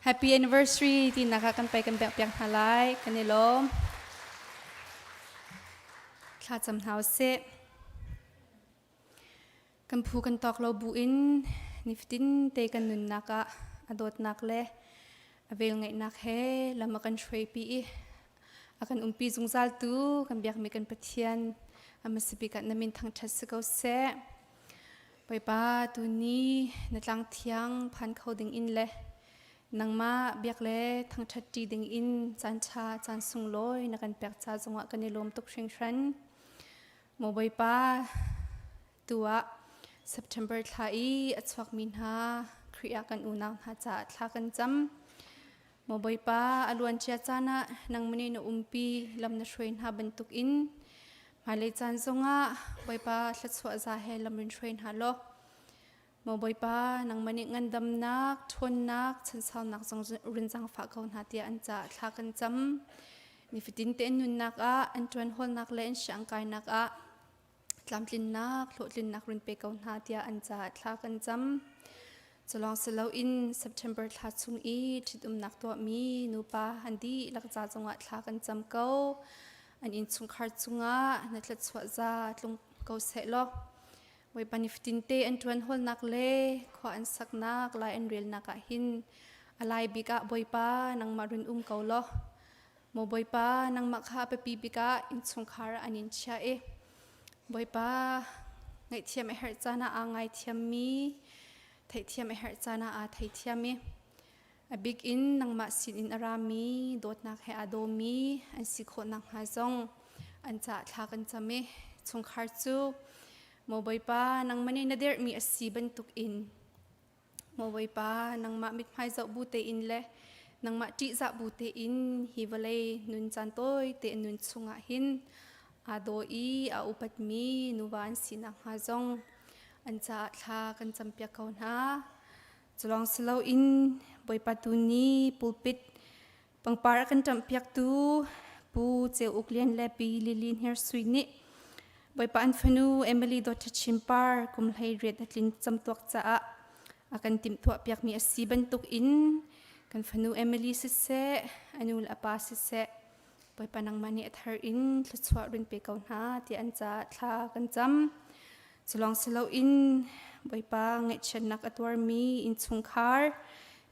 Happy anniversary ที่นักกันไปกันแบบยังหาไลกันในลมทัดจำเฮาเซกันพูกันตอกเราบุอินนิฟตินเตกันนุนนักอดดนักเลอเวลไงนักเฮลำมากันช่วยปีอากันปีจงซัลตูกันเบียกมีกันปะเทียนอามาสิบิกันนามินทางทัศกาเสไปป้าตัวนี้ในทางเทียงพันเขาดึงอินเลนังมาเบียกเลทางทัดจีดึงอินจันชาจันสุงลอยนักันเปียกชาจังหวะกันในลมตกเชิงชันโมบายป้าตัว September ทาอีอัชวักมินฮาครีอากันอุณาหาจัดทากันจำโมบายป้าอลวนเชียจานะนังมันในปีลำนัชวยหาบรรทุกอินมาเลยจานซงบายป้าลัดสวะซาเฮลำรินชวยหาโลโมบายป้านังมันในเงินดำนักทนนักฉันสาวนักจงรินจังฝากเขาหาเตียอันจัดทากันจำนิฟิตินเตนนุนนักอันจวนฮอลนักเล่นช่างกายนักลำลินนักโลดลินนักรินเปกาวนาเตียอันจัดทากันจำจะลองสลาวอิน September ทัดซุงอีทิดนักตัวมีนูปาฮันดีลักจ่าจังหวะทากันจำเก้าอันอินซุงคาร์ซุงนัดลัดสวะจ่าลงเก้าเสลไว้ปนิฟตินเตอันจวนฮอลนักเล่ขวาอันสักนักลายอันเรียลนักหินอะไรบิกะบอยปานังมารุนเก้าโลโมบอยปานังมักฮาเปปีบิกะอินซุงคาร์อันอินเชาบอยป้าไงเทียมไอเฮร์จานาไงเทียมมีไทยเทียมไอเฮร์จานาไทยเทียมมีบิ๊กอินนังมาสินอินอารามีโดดนักเฮอโดมีอันสิโคนังฮาซงอันจะทากันจะมีชงคาร์จูโมบอยป้านังมันในนาเดียร์มีอสีบันตุกอินโมบอยป้านังมามิดไฮจะบูเตอินเล่นังมาจิจะบูเตอินฮิวเลยนุนจันโต้ยเตนุนชงหินอาโดอีอาอุปัตมีนุวานสินักฮาจงอันจะทากันจำเปียกเขาหน้าจะลองสลาวอินบอยปัตุนีปูปิดปังปาร์กันจำเปียกตูปูเจ้าอุกเลียนเลปีลิลินเฮร์สวินิบอยปานฟนูเอมิลีดอทชิมปาร์กุมไฮเรดลินจำตัวจ้าอากันติมตัวเปียกมีอสีบันตุกอินกันฟนูเอมิลีสิเซอนุลอาปาสิเซไปปนังมันนี่อัธร์อินลุดสวะรินเปกาวนาที่อันจะทากันจำจะลองสลาวอินไปปางเงชนักอัตวามีอินซุงคาร์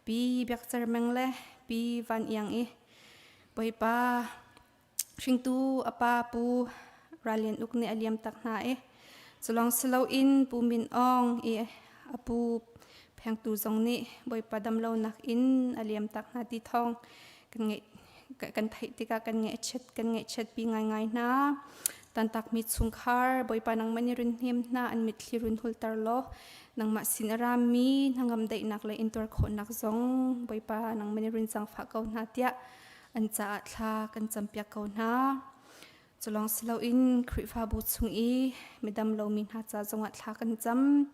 ปีเบียกจารมังเลปีวันยังไปปาชิงตูอปาปูราเลียนอุกเนอเลียมตักนาจะลองสลาวอินปูมินอองอปูแพงตูจงนี้ไปปาดำเลานักอินอเลียมตักนาตีทองกันเงกันไทยติกากันเงะเช็ดปีง่ายๆนะตันตักมิดสุงคาร์บอยปานังมันยรุนเฮียมนะอันมิดลิรุนหุลตาร์โลนังมาสินรามีนังกำได้นักเลยอินตัวโคนักซงบอยปานังมันยรุนสังฝากเอาหน้าเตียอันจะทากันจำเปียกเอาหน้าจะลองสลาวอินคริฟาบุสุงไม่ดำเรามินหาจะจังหวัดทากันจ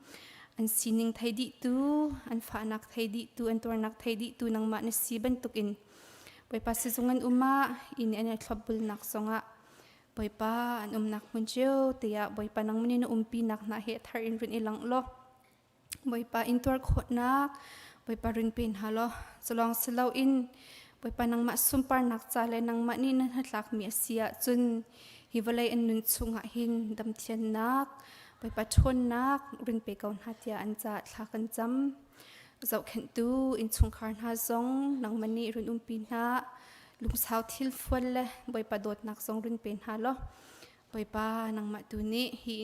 ำอันสินิงไทยดิตูอันฝานักไทยดิตูอันตัวนักไทยดิตูนังมาเนสีบันตุกินไปป้าสิจงอันอินอันนี้ทบบุลนักสงะไปป้าอันนักมุนเจียวเตียไปป้านังมันนี่ปีนักนาเหตุทารินรินอิลังโลไปป้าอินตัวขดนักไปป้ารินเป็นฮาโลจะลองสลาวอินไปป้านังมาสุมปานักจ่าเลยนังมันนี่นั่นหัดลักเมียเสียจนฮิวเลยอันนุนสุงะหินดำเทียนนักไปป้าชนนักรินเปกาวนาเตียอันจะทากันจำเจ้าเข็นตูอินชงคาร์นาซงนังมันนี่รุนปีนาลุงสาวทิลฟวลเลยบอยปาโดดนักซงรุนเป็นฮาโลบอยปานังมาตูนี้ฮี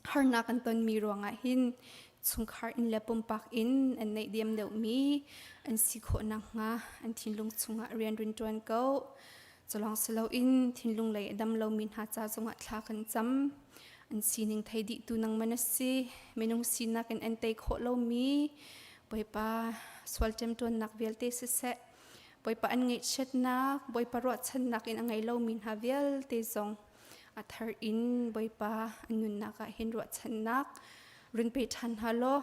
ฮาร์นักอันตนมีรวงหินช chung khar in le pum pak in an nei diam deuh mi an si kho nak nga an thinlung chunga rian rin tuan ko chalong selo in thinlung lei dam lo min ha cha zonga thla kan cham an sining thai di tu nang manasi menung sinak an tei kho lo mi boipa swal tem tuan nak vel te se boipa an ngei chet nak boipa ro chan nak in angai lo min ha vel te zong athar in boipa anun naka hin ro chan nak run pe than halo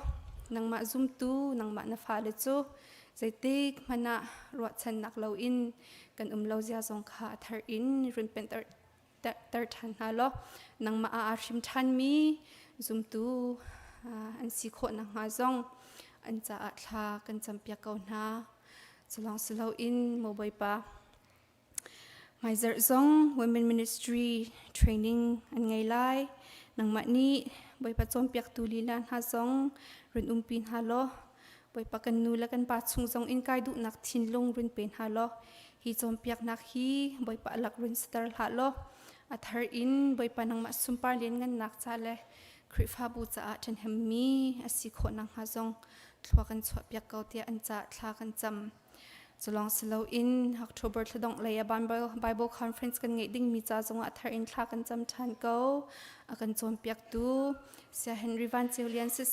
nang ma zum tu nang ma na fa le chu zaitik mana ro chan nak lo in kan lo zia zong kha athar in run pen tar than halo nang ma a shim than mi zum tu an si kho na nga zong an cha thla kan champia ko na chalong selo in mo boipa mai zer zong women ministry training an ngai lai nang ma ni boipa chompiak tu lilan ha zong run pin halo boipa kan nu la kan pa chung zong in kai du nak thinlung run pen halo hi chompiak nak hi boipa alak run star halo athar in boipa nang ma sumpar len ngan nak chale Khrihfabu cha chen hemmi asi kho nang ha zong thwa kan chwa piak ko tia an cha thla kan cham chalong selo in October thladong leya Bible conference kan ngei ding mi cha zonga athar in thla kan cham than ko akan chom piak tu sia Henry Van Julian se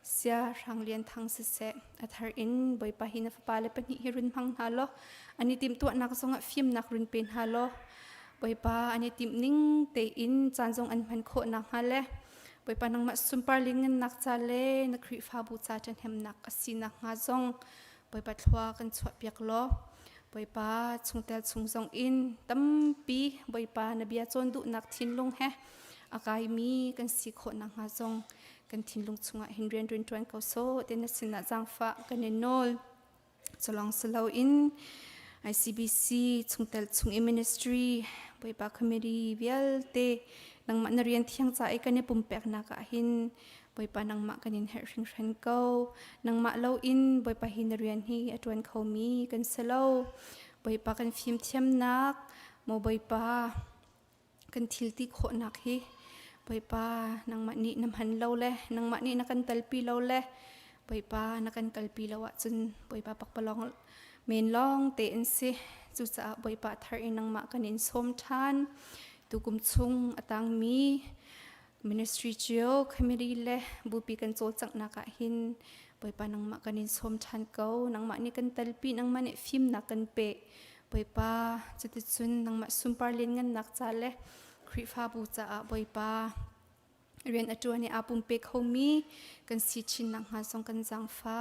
sia Hrang lian thang se athar in boipa hina fa pale pani hirun hang halo ani tim tu nak zonga film nak run pen halo boipa ani tim ning te in chan zong an man kho nak hale boipa nang ma sumpar lingen nak chale na Khrihfabu cha chen hem nak asina nga zong boipa thwa kan chwa piak lo boipa chungtel chungzong in tampi boipa nabia chon du nak thinlung he akai mi kan si kho na nga zong kan thinlung chunga hinrian rin tuan ko so ten sina jangfa kan enol chalong selo in ICBC chungtel chung ministry boipa committee vialte nang ma narian thiang cha ikane pumpek na ka hin boipa nang ma kanin herring hren ko nang ma lo in boipa hin rian hi atwan khomi kan selo boipa kan phim thiam nak mo boipa kan thilti kho nak hi boipa nang ma ni nam han lo le nang ma ni nakan talpi lo le boipa nakan kalpi lo wa chun boipa pakpalong men long te en si chu cha boipa thar in nang ma kanin som than tukum chung atang mi ministry geo committee le bupi kan chol chang na ka hin boipa nang ma kanin som than ko nang ma ni kan talpi nang ma ne film na kan pe boipa chuti chun nang ma sumpar len ngan nak cha le Khrihfabu cha boipa rian atuani apum pe khomi kan si chin nang ha song kan jang fa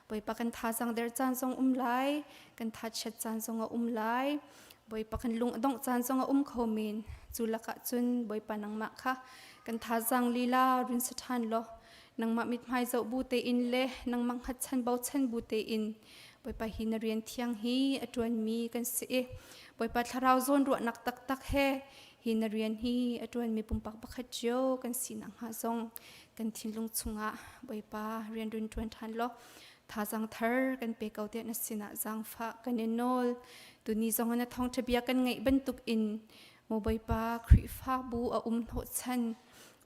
boipa kan tha jang der chan song lai kan tha chat chan song lai boipa kan lung dong chan song khomin chulaka chun boipa nang ma kha kan tha jang lila rin sathan lo nang ma mit mai zo bu te in le nang mang hat chan bau chan bu te in boipa hin rian thiang hi atuan mi kan se boipa tharau zon ro nak tak tak he hin rian hi atuan mi pumpak pakhat jo kan sinang ha zong kan thinlung chunga boipa rian rin tuan than lo tha jang thar kan pe kau te na sina jang fa kan enol tuni zong na Thawngṭha bia kan ngai ban tuk in mo boipa Khrihfabu a tho chan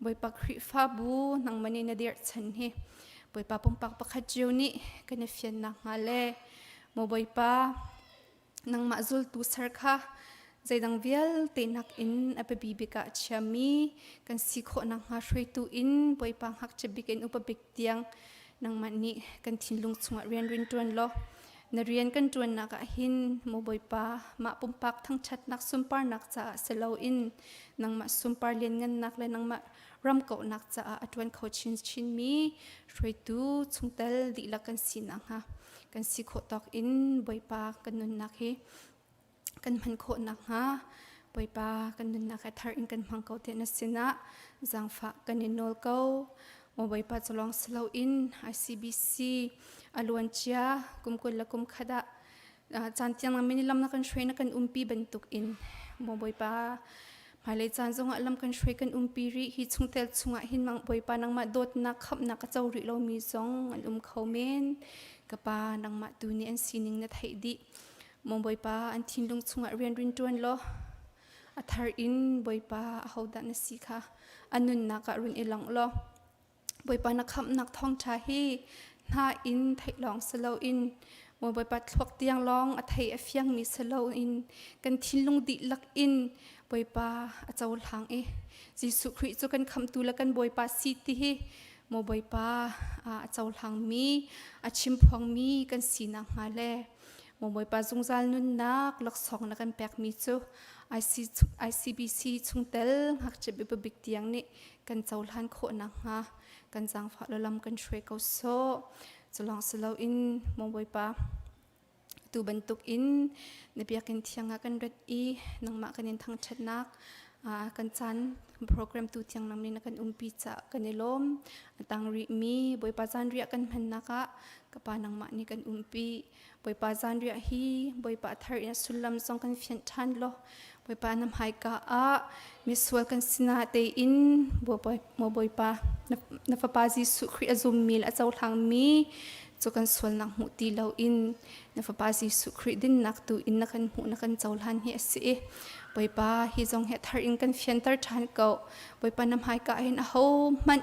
boipa Khrihfabu nang mani na der chan hi boipa pumpak pakhat jo ni kan fian na ngale mo boipa nang ma zul tu sar kha zaidang vial te nak in apabibika chami kan sikho nang ha hroi tu in boipa hak chabik in upabik tiang nang mani kan thinlung chunga rian rin tuan lo na rian kan tuan na ka hin mo boipa ma pumpak thang chat nak sumpar nak cha selo in nang ma sumpar len ngan nak le nang ma ram ko nak cha atwan kho chin mi hroi tu chungtel di la kan sinang ha kan sikho tok in boipa kan nun nak hi kan man kho nak ha boipa kan nun nak thar in kan mang ko te na sina jangfa kan inol ko mo boipa cholong selo in ICBC alwan chia kumkul la kum khada chantiang na minilam na kan shwe na kan bentuk in mo boipa malai chan zonga alam kan shwe kan ri hi chungtel chunga hin mang boipa nang ma dot na khap na ka chawri lo mi zong an khomen kapa nang ma tu ni an sining na thai di mo boipa an thinlung chunga rian rin tuan lo athar in boipa hoda na sikha anun na ka run ilang lo บอยปานักคำนักท่องชาฮีนาอินไทยลองสโลอินมวยบอยปาทวกเตียงลองอไทยเฟียงมีสโลอินกันทิลงดิลักอินบอยปาอาจารย์หางจิสุคริจุกันคำตุลกันบอยปาสิติฮีมวยบอยปาอาจารย์หางมีอาชิมพวงมีกันสีนังฮาเลมวยปาจงจาลนุนนักลักสองนักกันแปกมีจูICBC ชุงเตลหักจะเป็นบิกเตียงนี่กันเจ้าล้านโคนังฮะกันจางฝาลลำกันช่วยเขาโซ่จะลองสลาวอินมองไว้ปะตูบรรทุกอินในเบียกันเทียงกันเรดอีนังมากันยินทางชัดนักกันจันโปรแกรมตูเทียงนำนี้นักกันปีจะกันในลมตังรีมีบอยปาจันเรียกันพันนักกับปานังมานี่กันปีบอยปาจันเรียฮีบอยปาทารินสุลลัมซองกันเฟียนทันโลบอยปานำหายกะมิสวลกันสินาเตอินบอยปานฟปาจิสุคริอาซุมมิลอาเจ้าทางมีจกันสวลนักมุตีเลาอินนฟปาจิสุคริดินนักตูอินนักกันหูนักกันเจ้าลันเฮสิบอยปาฮิจงเฮทารินกันเฟียนเตอร์ทันเก่าบอยปานำหายกะเห็นเอามัน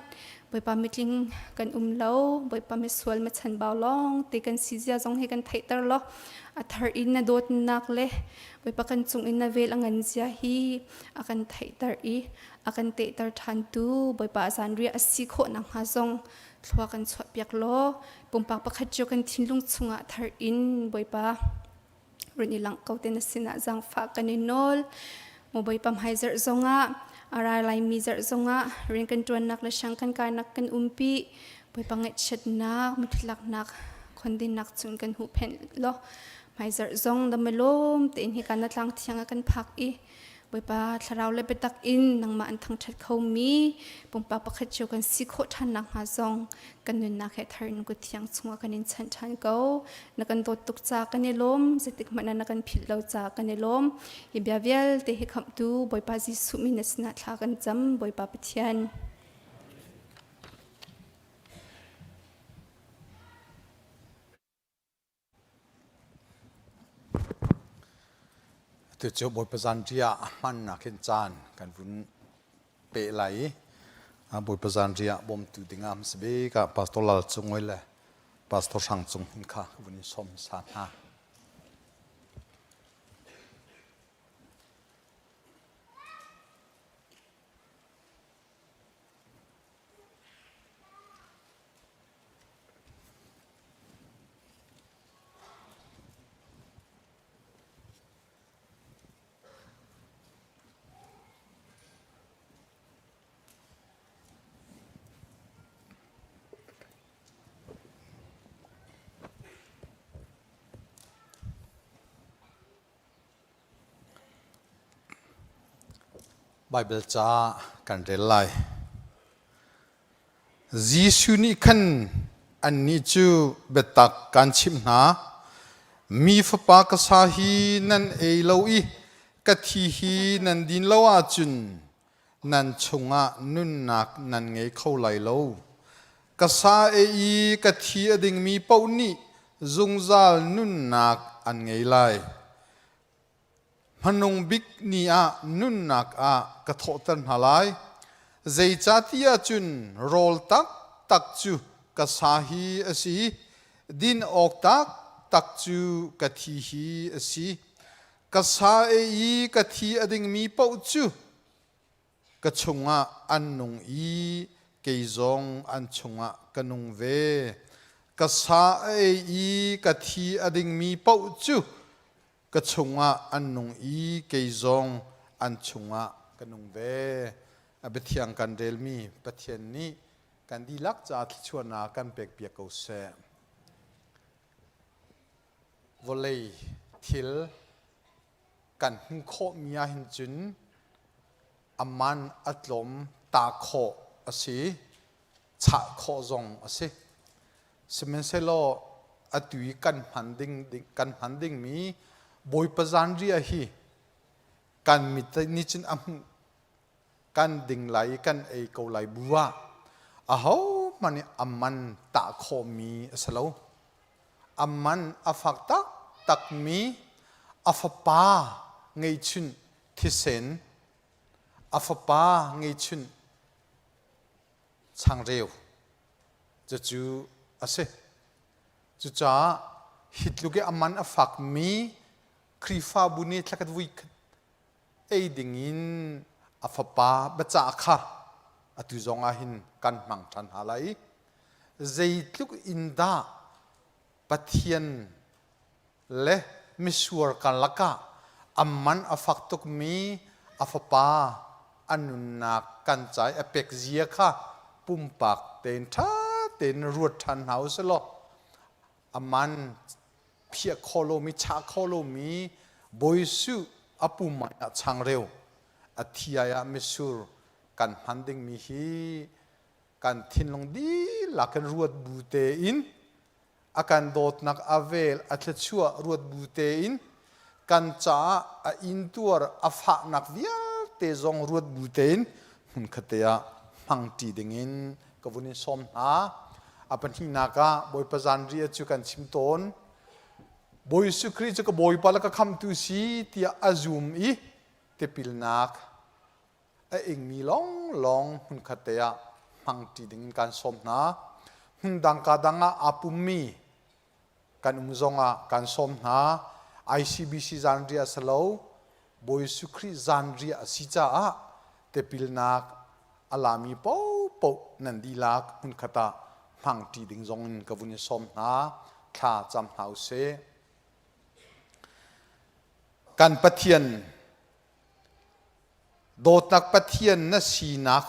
บอยปามิลิงกันเลาบอยปามิสวลมาชันบาลองตีกันซีเซียจงเฮกันไทเตอร์ลออัทารินนาโดดนักเล่บอยปากันจงอินนาเวลอังันเซียฮีอากันไทเตอร์อากันเตเตอร์ทันตูบอยปาสันเรียสิโคนังฮาจงทัวกันสวดเปียกโลปุ่มปากประคัดโจกันทิ้งลุงชงอัทารินบอยปาเรื่องนี้หลังเขาเต้นสินะจังฝากกันในโนลโมบอยปามไฮเซอร์จงะอะไรไลมีเซอร์จงะเรียนกันจวนนักและช่างกันการนักกันปีบอยปังเงชัดนักมิตรลักนักคนดินนักจุนกันหูเพนโลไฮเซอร์จงดำมลมเต้นให้การนัดลังเทียงกันพักบอยปาทาราวเลยไปตักอินนังมาอันทางชัดเขามีปุ่มปากประคัดโจกันสิโคทันนักหาจงกันนุนนักแค่ทารินกุเทียงชงกันนินชันชันเกานักกันโดดตุกจากกันในลมจะติดมันนักกันผิดเราจากกันในลมยิบยาเวลเตะให้คำดูบอยปาจิสุมินสนาทากันจำบอยปาปเทียนตัวเจ้าบอยประจันเรียมันนักเห็นจานกันฟุ้นเปะไหลบอยประจันเรียบ่มตุดิงามสเบกับพาสตอร์ลจงไว้เลยพาสตอร์ช่างจงหินข้าวันนี้สมสารฮะไบเบิลจ้ากันเรลัยจีสุนิขันอันนี้จูเบตักกันชิมนามีฟปากษาฮีนันเอลาอีกะทีฮีนันดินลาวาจุนนันชงะนุนนักนันไงเข้าไหลลาวกษาเอีกะทีอดิงมีเป้านี้จงซาลนุนนักอันไงไลมันนงบิกนี่นุนนักกระทบตันหาไลใจจัตยาจุนโรลตักจูกษาฮีอสีดินออกตักจูกะทีฮีอสีกษาเอีกะทีอดิงมีเป้าจูกะชงะอันนงอีเกยจงอันชงะกะนงเวกษาเอีกะทีอดิงมีเป้าจูกะชงะอันนงอีเกยจงอันชงะกะนงเวอเบทียงกันเดลมีปะเทียนนี้กันดีลักจากที่ชวนนากันเปียกเปียกเอาเสวอลเลย์ทิลกันหินโคมีอาหินจุนอามันอัดลมตาโคอสิฉะโคจงอสิสมัยเซโลอตุยกันพันดิ่งมีบอยประจันเรียฮีกันมิตรนิจินกันดิ่งไหลกันเอเกาไหลบัวมันอามันตาโคมีสโลอามันอฟักตักมีอฟปาไงชุนทิเซนอฟปาไงชุนช่างเร็ว จะจูอาเซจูจ้าฮิตลูกเอมันอฟักมีครีฟาบุนีทักดวิกเอดิงินอฟปาบัจาค่ะอตุจงอาหินกันมังทันหาไลเจตุกอินดาปะเทียนและมิสวรกันลักะอามันอฟักตุกมีอฟปาอันนุนักกันใจอเปกเจียค่ะปุ่มปากเต็นท่าเต็นรวดทันหาสโลอามันเพียโคโลมีชาโคโลมีบอยสุอปุ่มมาช่างเร็วอธิยามิสุรกันพันดิงมีฮีกันทินลงดีหลักกันรวดบูเตอินอาการโดดนักอเวลอัตชัวรวดบูเตอินกันจ้าอินตัวอฟะนักเวียเตจงรวดบูเตอินหุ่นขเตียพังตีดิงินกบุนิสอมนาอปันหินากาบอยปะจันเรียจุกันชิมตนบอยสุครีจุกบอยปาลกคำตุสีที่อาจุมอีเตปิลนักเองมีลองหุ่นขเตียพังตีดิงินกันสอมนาหุ่นดังกาดังอาปุมมีกันจงกันสอมนาICBC จันเรียสโลบอยสุครีจันเรียสิจ้าเตปิลนักอาลามีปูนันดีลักหุ่นขตาพังตีดิงจงกบุนิสอมนาข้าจำหาเสกันปะเทียนโดดนักปะเทียนนัสีนัก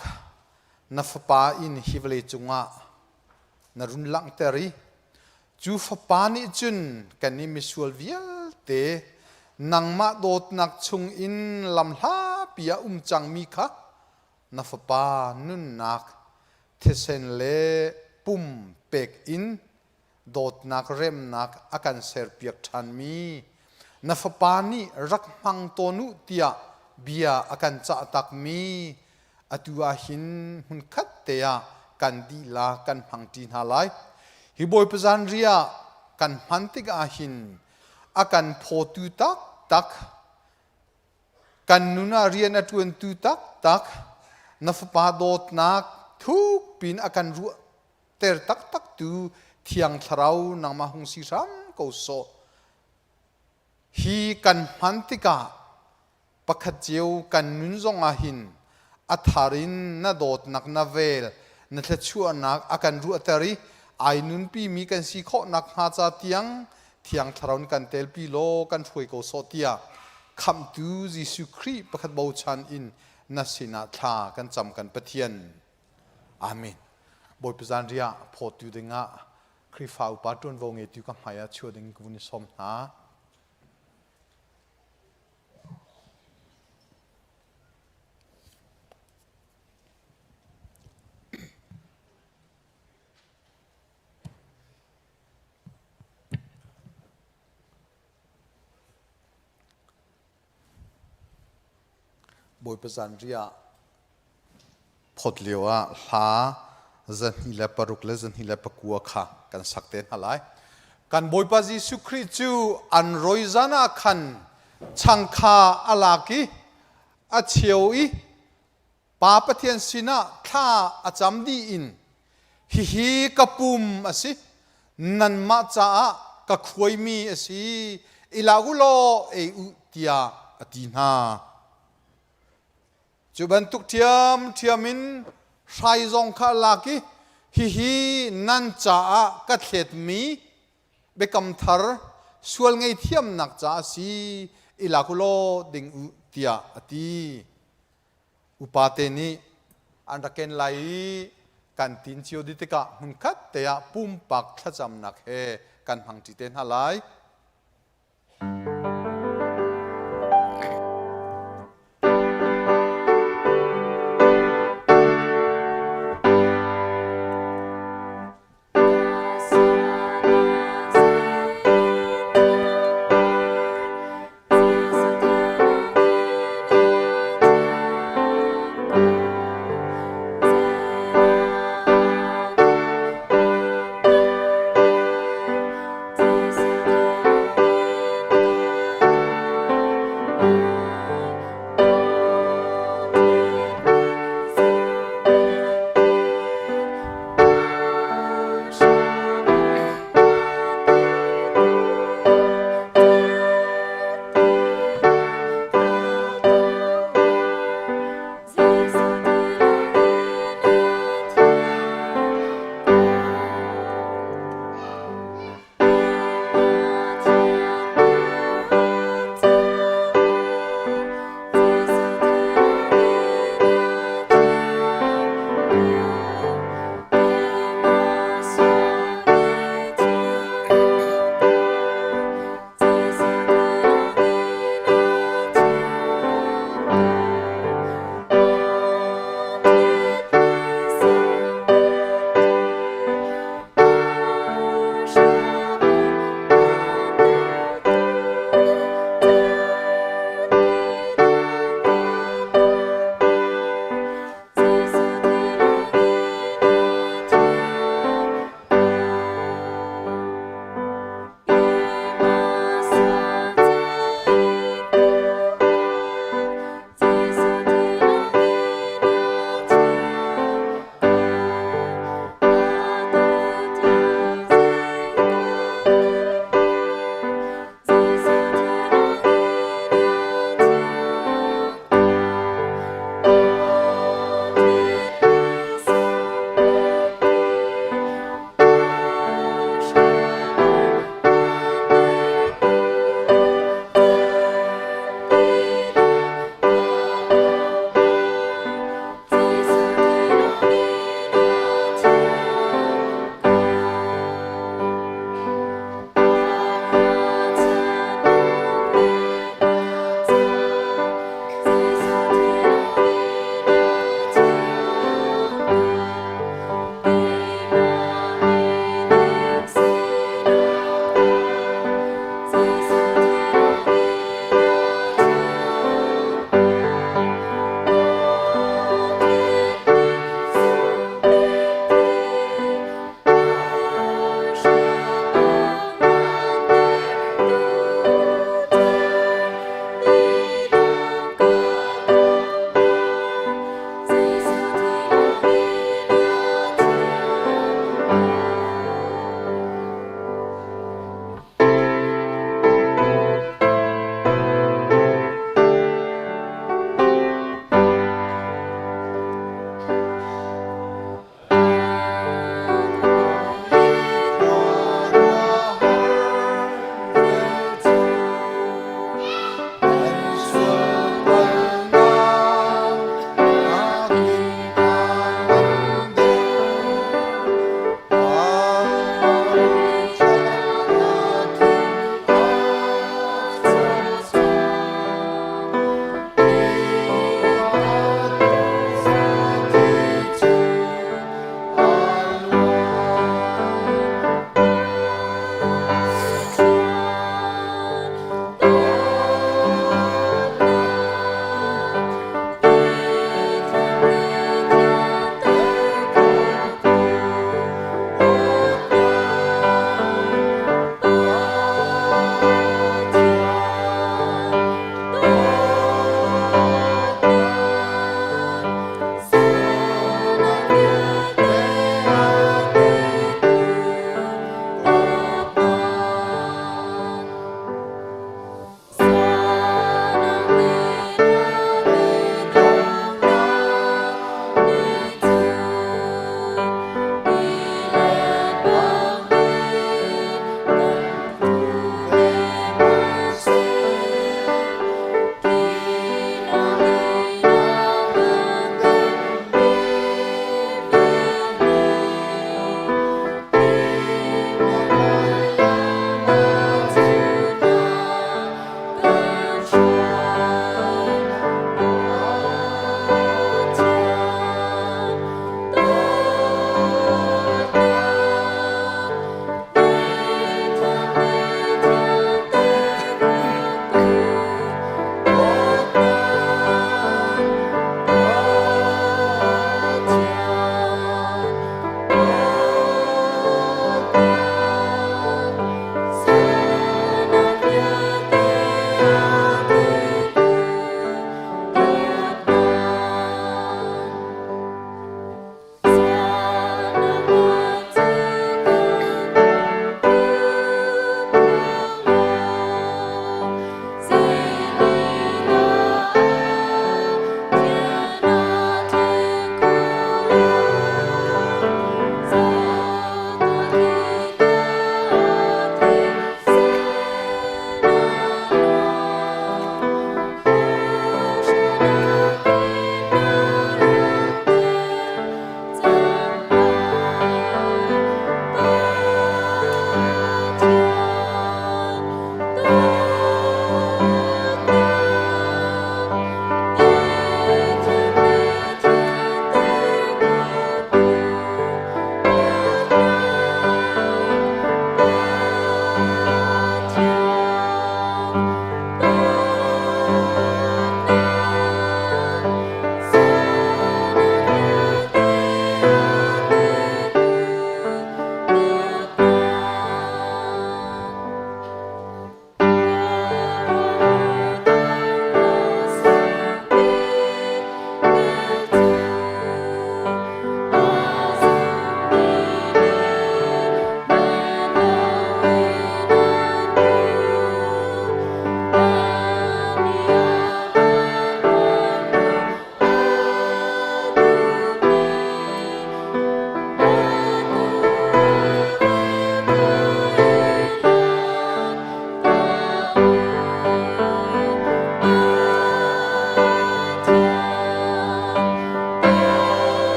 นัฟปาอินฮิวเลจุงะนรุนลังเตอรีจูฟปานิจุนกันนิมิสวลเวียลเตนังมาโดดนักชุงอินลำลาปียจังมีค่ะนัฟปานุนนักเทเซนเลปุ่มเป็กอินโดดนักเร็มนักอาการเสร์เปียกทันมีนัฟปานีรักมังโตนุเตียเบียอาการจะตักมีอตัวหินหุ่นคัดเตียกันดีลากันพังตีนหาไลฮิบอยปจันเรียกันพันติกอาหินอาการโพตุตักกันนุนาเรียนอตวนตุตักนัฟปาโดดนักทุกปีนอาการรัวเตอร์ตักตูเทียงทราวนังมาหงสีรำกูโซฮีกันพันติกาปะขเจียวกันนุนจงอาหินอัฐารินนาโดดนักนาเวลนัทชัวนักอาการรัวเตอรีไอนุนปีมีกันสีโคนักหาจาเทียงทราวกันเตลปีโลกันช่วยกูโซเตียคำตูจิสุครีปะขัดบูชันอินนัสินาทากันจำกันปะเทียนอาเมนบอยปจานเรียพอตูดิงะคริฟาอุปาตุนวงเอติวกับหายาชัวดิงกุนิสอมนาบอยปจานเรียพอดเลียวหาจันฮิเลปรุกเลจันฮิเลปกัวค่ะกันสักเต็นหลายกันบอยปาจิสุคริจูอันรอยจานาคันชังคาอลากีอาเชียวอีปาปะเทียนสินะท่าอาจำดีอินฮิกะปุมอสินันมาจ้ากะควยมีอสิอิลากุโลเออุติยาอตินาจุบันตุกเทียมินใช้จงข้าลากีฮินันจ้ากะเท็ดมีเบกัมทาร์ส่วนไงเทียมนักจ้าสีอิลากุโลดิงอุติยาอติอุปาเตนีอันรักเกนไลกันตินชิโอดิติกะหุ่นคัดเตียปุ่มปักขจำนักเฮกันพังจิเตนหาไล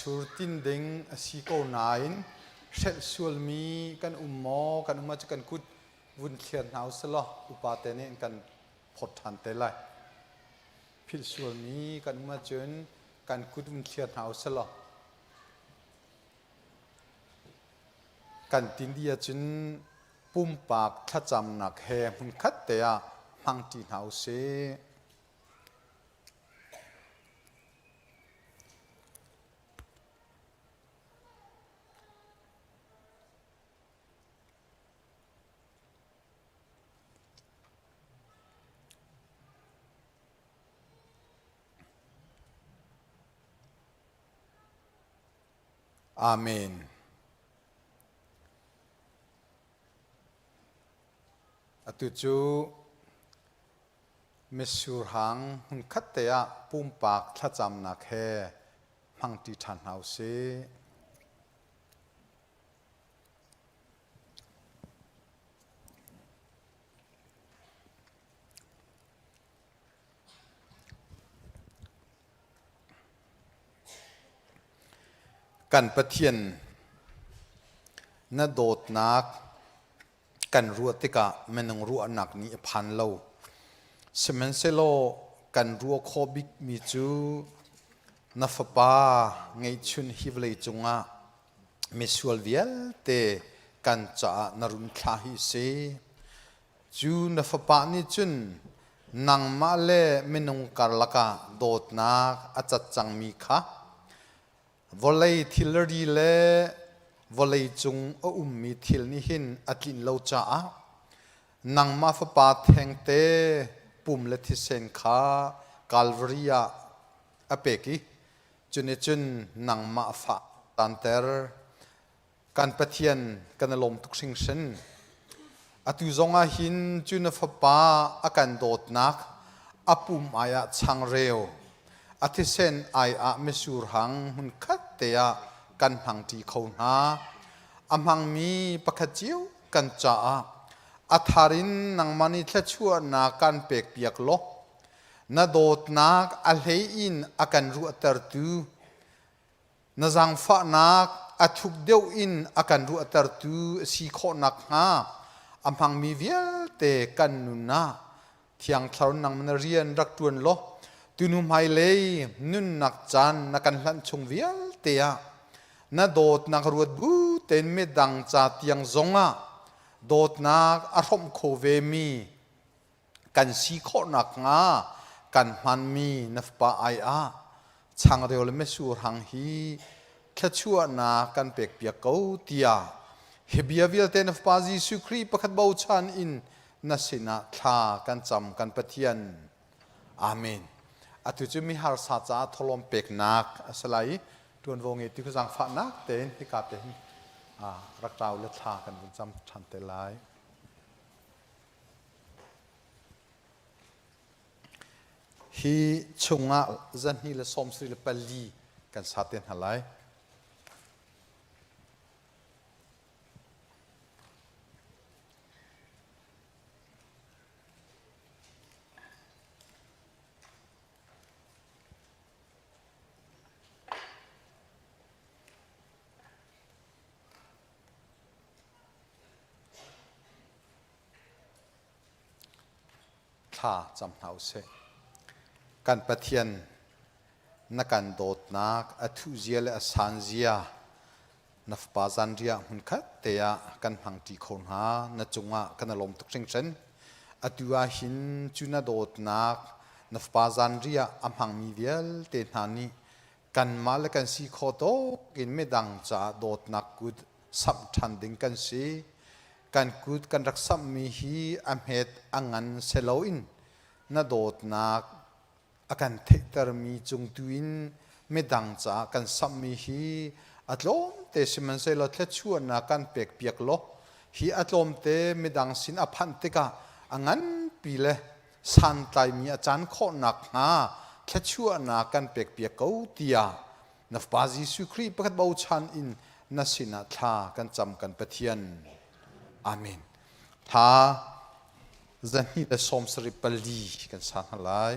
sur tin ding si ko nain sel sul mi kan ummo kan umma chu kan kut vun thian hau selo upate ne kan phot than te lai phil sul mi kan umma chun kan kut vun thian hau selo kan tin dia chun pum pak tha cham nak he hun khat te a hang ti hau se Amen. Atuju Mesur Hrang hun khat te a pum pak thla cham nak he hang ti than hau seกันปะเทียนนาโดดนักกันรัวติกะมันงรัวหนักนี้พันเราสมัยเซโลกันรัวโคบิกมีจูนัฟปาไงชุนฮิวเลยจงะมิสวลเวียลเตกันจะนรุนคลาฮิเซจูนัฟปานี่จุนนังมาเลมันงการละกะโดดนักอาจจังมีค่ะวอลเลย์ทิลรีเล่วอลเลย์จงมีทิลนี่หินอัดลินเลวจ้านังมาฟปาแทงเตปุ่มเลทิเซนคากาลวรียาอเปกิจุนจุนนังมาฟะตันเตอร์การปะเทียนกันลมทุกสิ่งเช่นอตุจงอาหินจุนฟปาอาการโดดนักอปุ่มอายะช่างเร็วอาทิเซนไออาเมสูรหังหุ่นคัดเตียกันหังที่เขาหาอำหังมีปะขจิวกันจ้าอัฐารินนังมันอิทละชั่วนากันเปกเปียกโลนาโดดนักอัลเฮอินอากันรัวเตอร์ตูนาจังฟ้านักอัทุกเดียวอินอากันรัวเตอร์ตูสีโคนักฮาอำหังมีเวียลเตกันนุนาเที่ยงคราวนังมันเรียนรักตวนโลตุนุมไฮเลยนุนนักจันนักกันลันชงเวียลเตียนาโดดนักรวดบูเต็นเมดังจัดยังซงะโดดนักอารมณ์โคเวมีกันสีโคนักงากันมันมีนับปะไออาช่างเรียวเลไม่สูรังฮีแค่ชั่วนากันเปียกเปียกเกาเตียเฮบียวิลเตนับปะจีสุครีประคัดเบาชันอินนัสินะทากันจำกันปะเทียนอาเมนอาตุจุมีฮาร์ซาจ้าทลมเปกนักสลายตัวนวงเอติกุจังฟ้านักเต็นที่กาเต็นรักเราเลือดทากันบุญจำทันเตลายฮีชงอ่ะจันฮีละสมศรีละปลีกันสาเต็นหลายจำเอาเสการปะเทียนนักการโดดนักอัตุเจียและสันเจียนับปาจันเรียหุ่นคัดเตียกันพังตีโคนหาณจงะกันลมทุกสิ่งเช่นอัตุอาหินจุนโดดนับปาจันเรียอัมหังมีเดียลเตนหานีกันมาและกันสีโคโตกินไม่ดังจะโดดนักกุดสัมทันดิงกันสีการกุดกันรักษามีฮีอัมเหตุอังันเซโลอินนาโดดนักอาการเทตร์มีจงตุอินไม่ดังจากกันสัมมีฮีอัตโลมเตสิมันเซโลเทชัวนักกันเปียกเปียกโลฮีอัตโลมเตไม่ดังสินอภันติกาอังันปีเลสันไตมีอาจารย์ข้อนักหาเทชัวนักกันเปียกเปียกเขาเตียนับปาจิสุครีประคัดเบาชันอินนัสินาทากันจำกันปะเทียนอาเมนท้าจันฮีและสมศรีปลีกันสานหลาย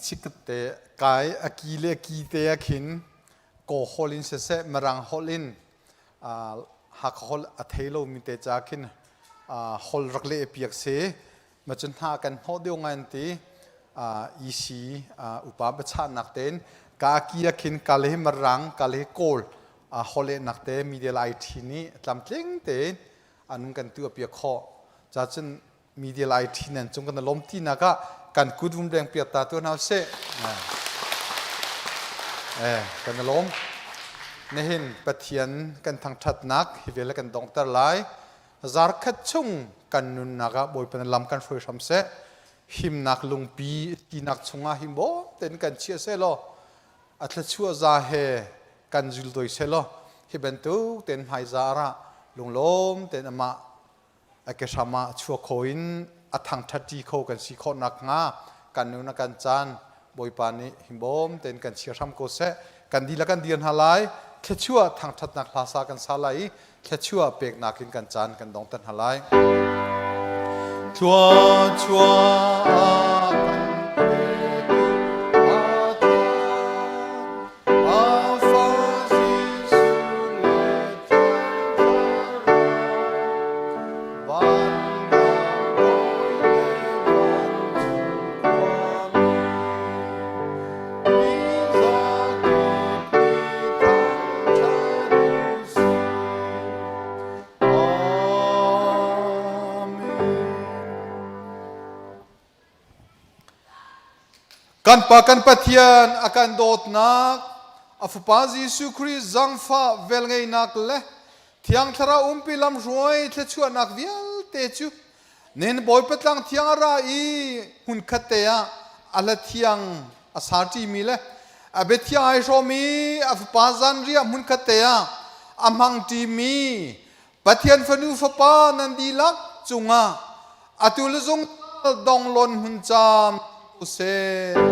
ชิกเตะกายอากีเลกีเตะขินโกฮอลินเสเซมรังฮอลินหักฮอลอัทเฮโลมิเตจากินฮอลรักเลเปียกเสมาจนหากันฮอเดียวงานตีอีซีอุปาบชานักเต้นกากีขินกาเลมรังกาเลโกลฮอลเลนักเตมีเดลไอทีนี้ลำเล้งเตนอันนั้นกันตัวเปียกข้อจากจนมีเดลไอทีนั้นจงกันล้มที่นักกันกุดวุ้มแดงเปียกตาตัวน่าเซ่กันล้มนี่เห็นปะเทียนกันทางทัดนักฮิเวลกันดองตะไลจาร์คัดชุ่งกันนุนนักบอยเป็นลำกันฟื้นซ้ำเซ่หิมนักลุงปีที่นักชงอาหิมโบเต้นกันเชียเซ่ลอัตลชัวซาเฮกันจุลโดยเซ่ลฮิบันตุเต้นไฮซาระลุงล้มเต้นมาไอเกชามาชัวโคอินอัทางทัดจีโคกันสีโคนักงากันนุนกันจานบอยปานิหิมโบมเต้นกันเชียซ้ำโกเซ่กันดีละกันเดียนฮาไลแค่ชั่วทางทัดนักลาซากันซาไลแค่ชั่วเปกนักกินกันจานกันดองตันฮาไลชัวชัวกันปากันปะเทียนอาการโดดนักอฟปาจิสุคริจังฟ้าเวลไงนักเละ thiang thara pi lam ruai the chu nak vial te chu nen boy patlang thiang ra I hun khatte ya ala thiang asarti mi le abe thiang ai ro mi af pazan ria mun khatte ya amhang ti mi pathian fanu fa pa nan di lak chunga atul zong dong lon hun cham se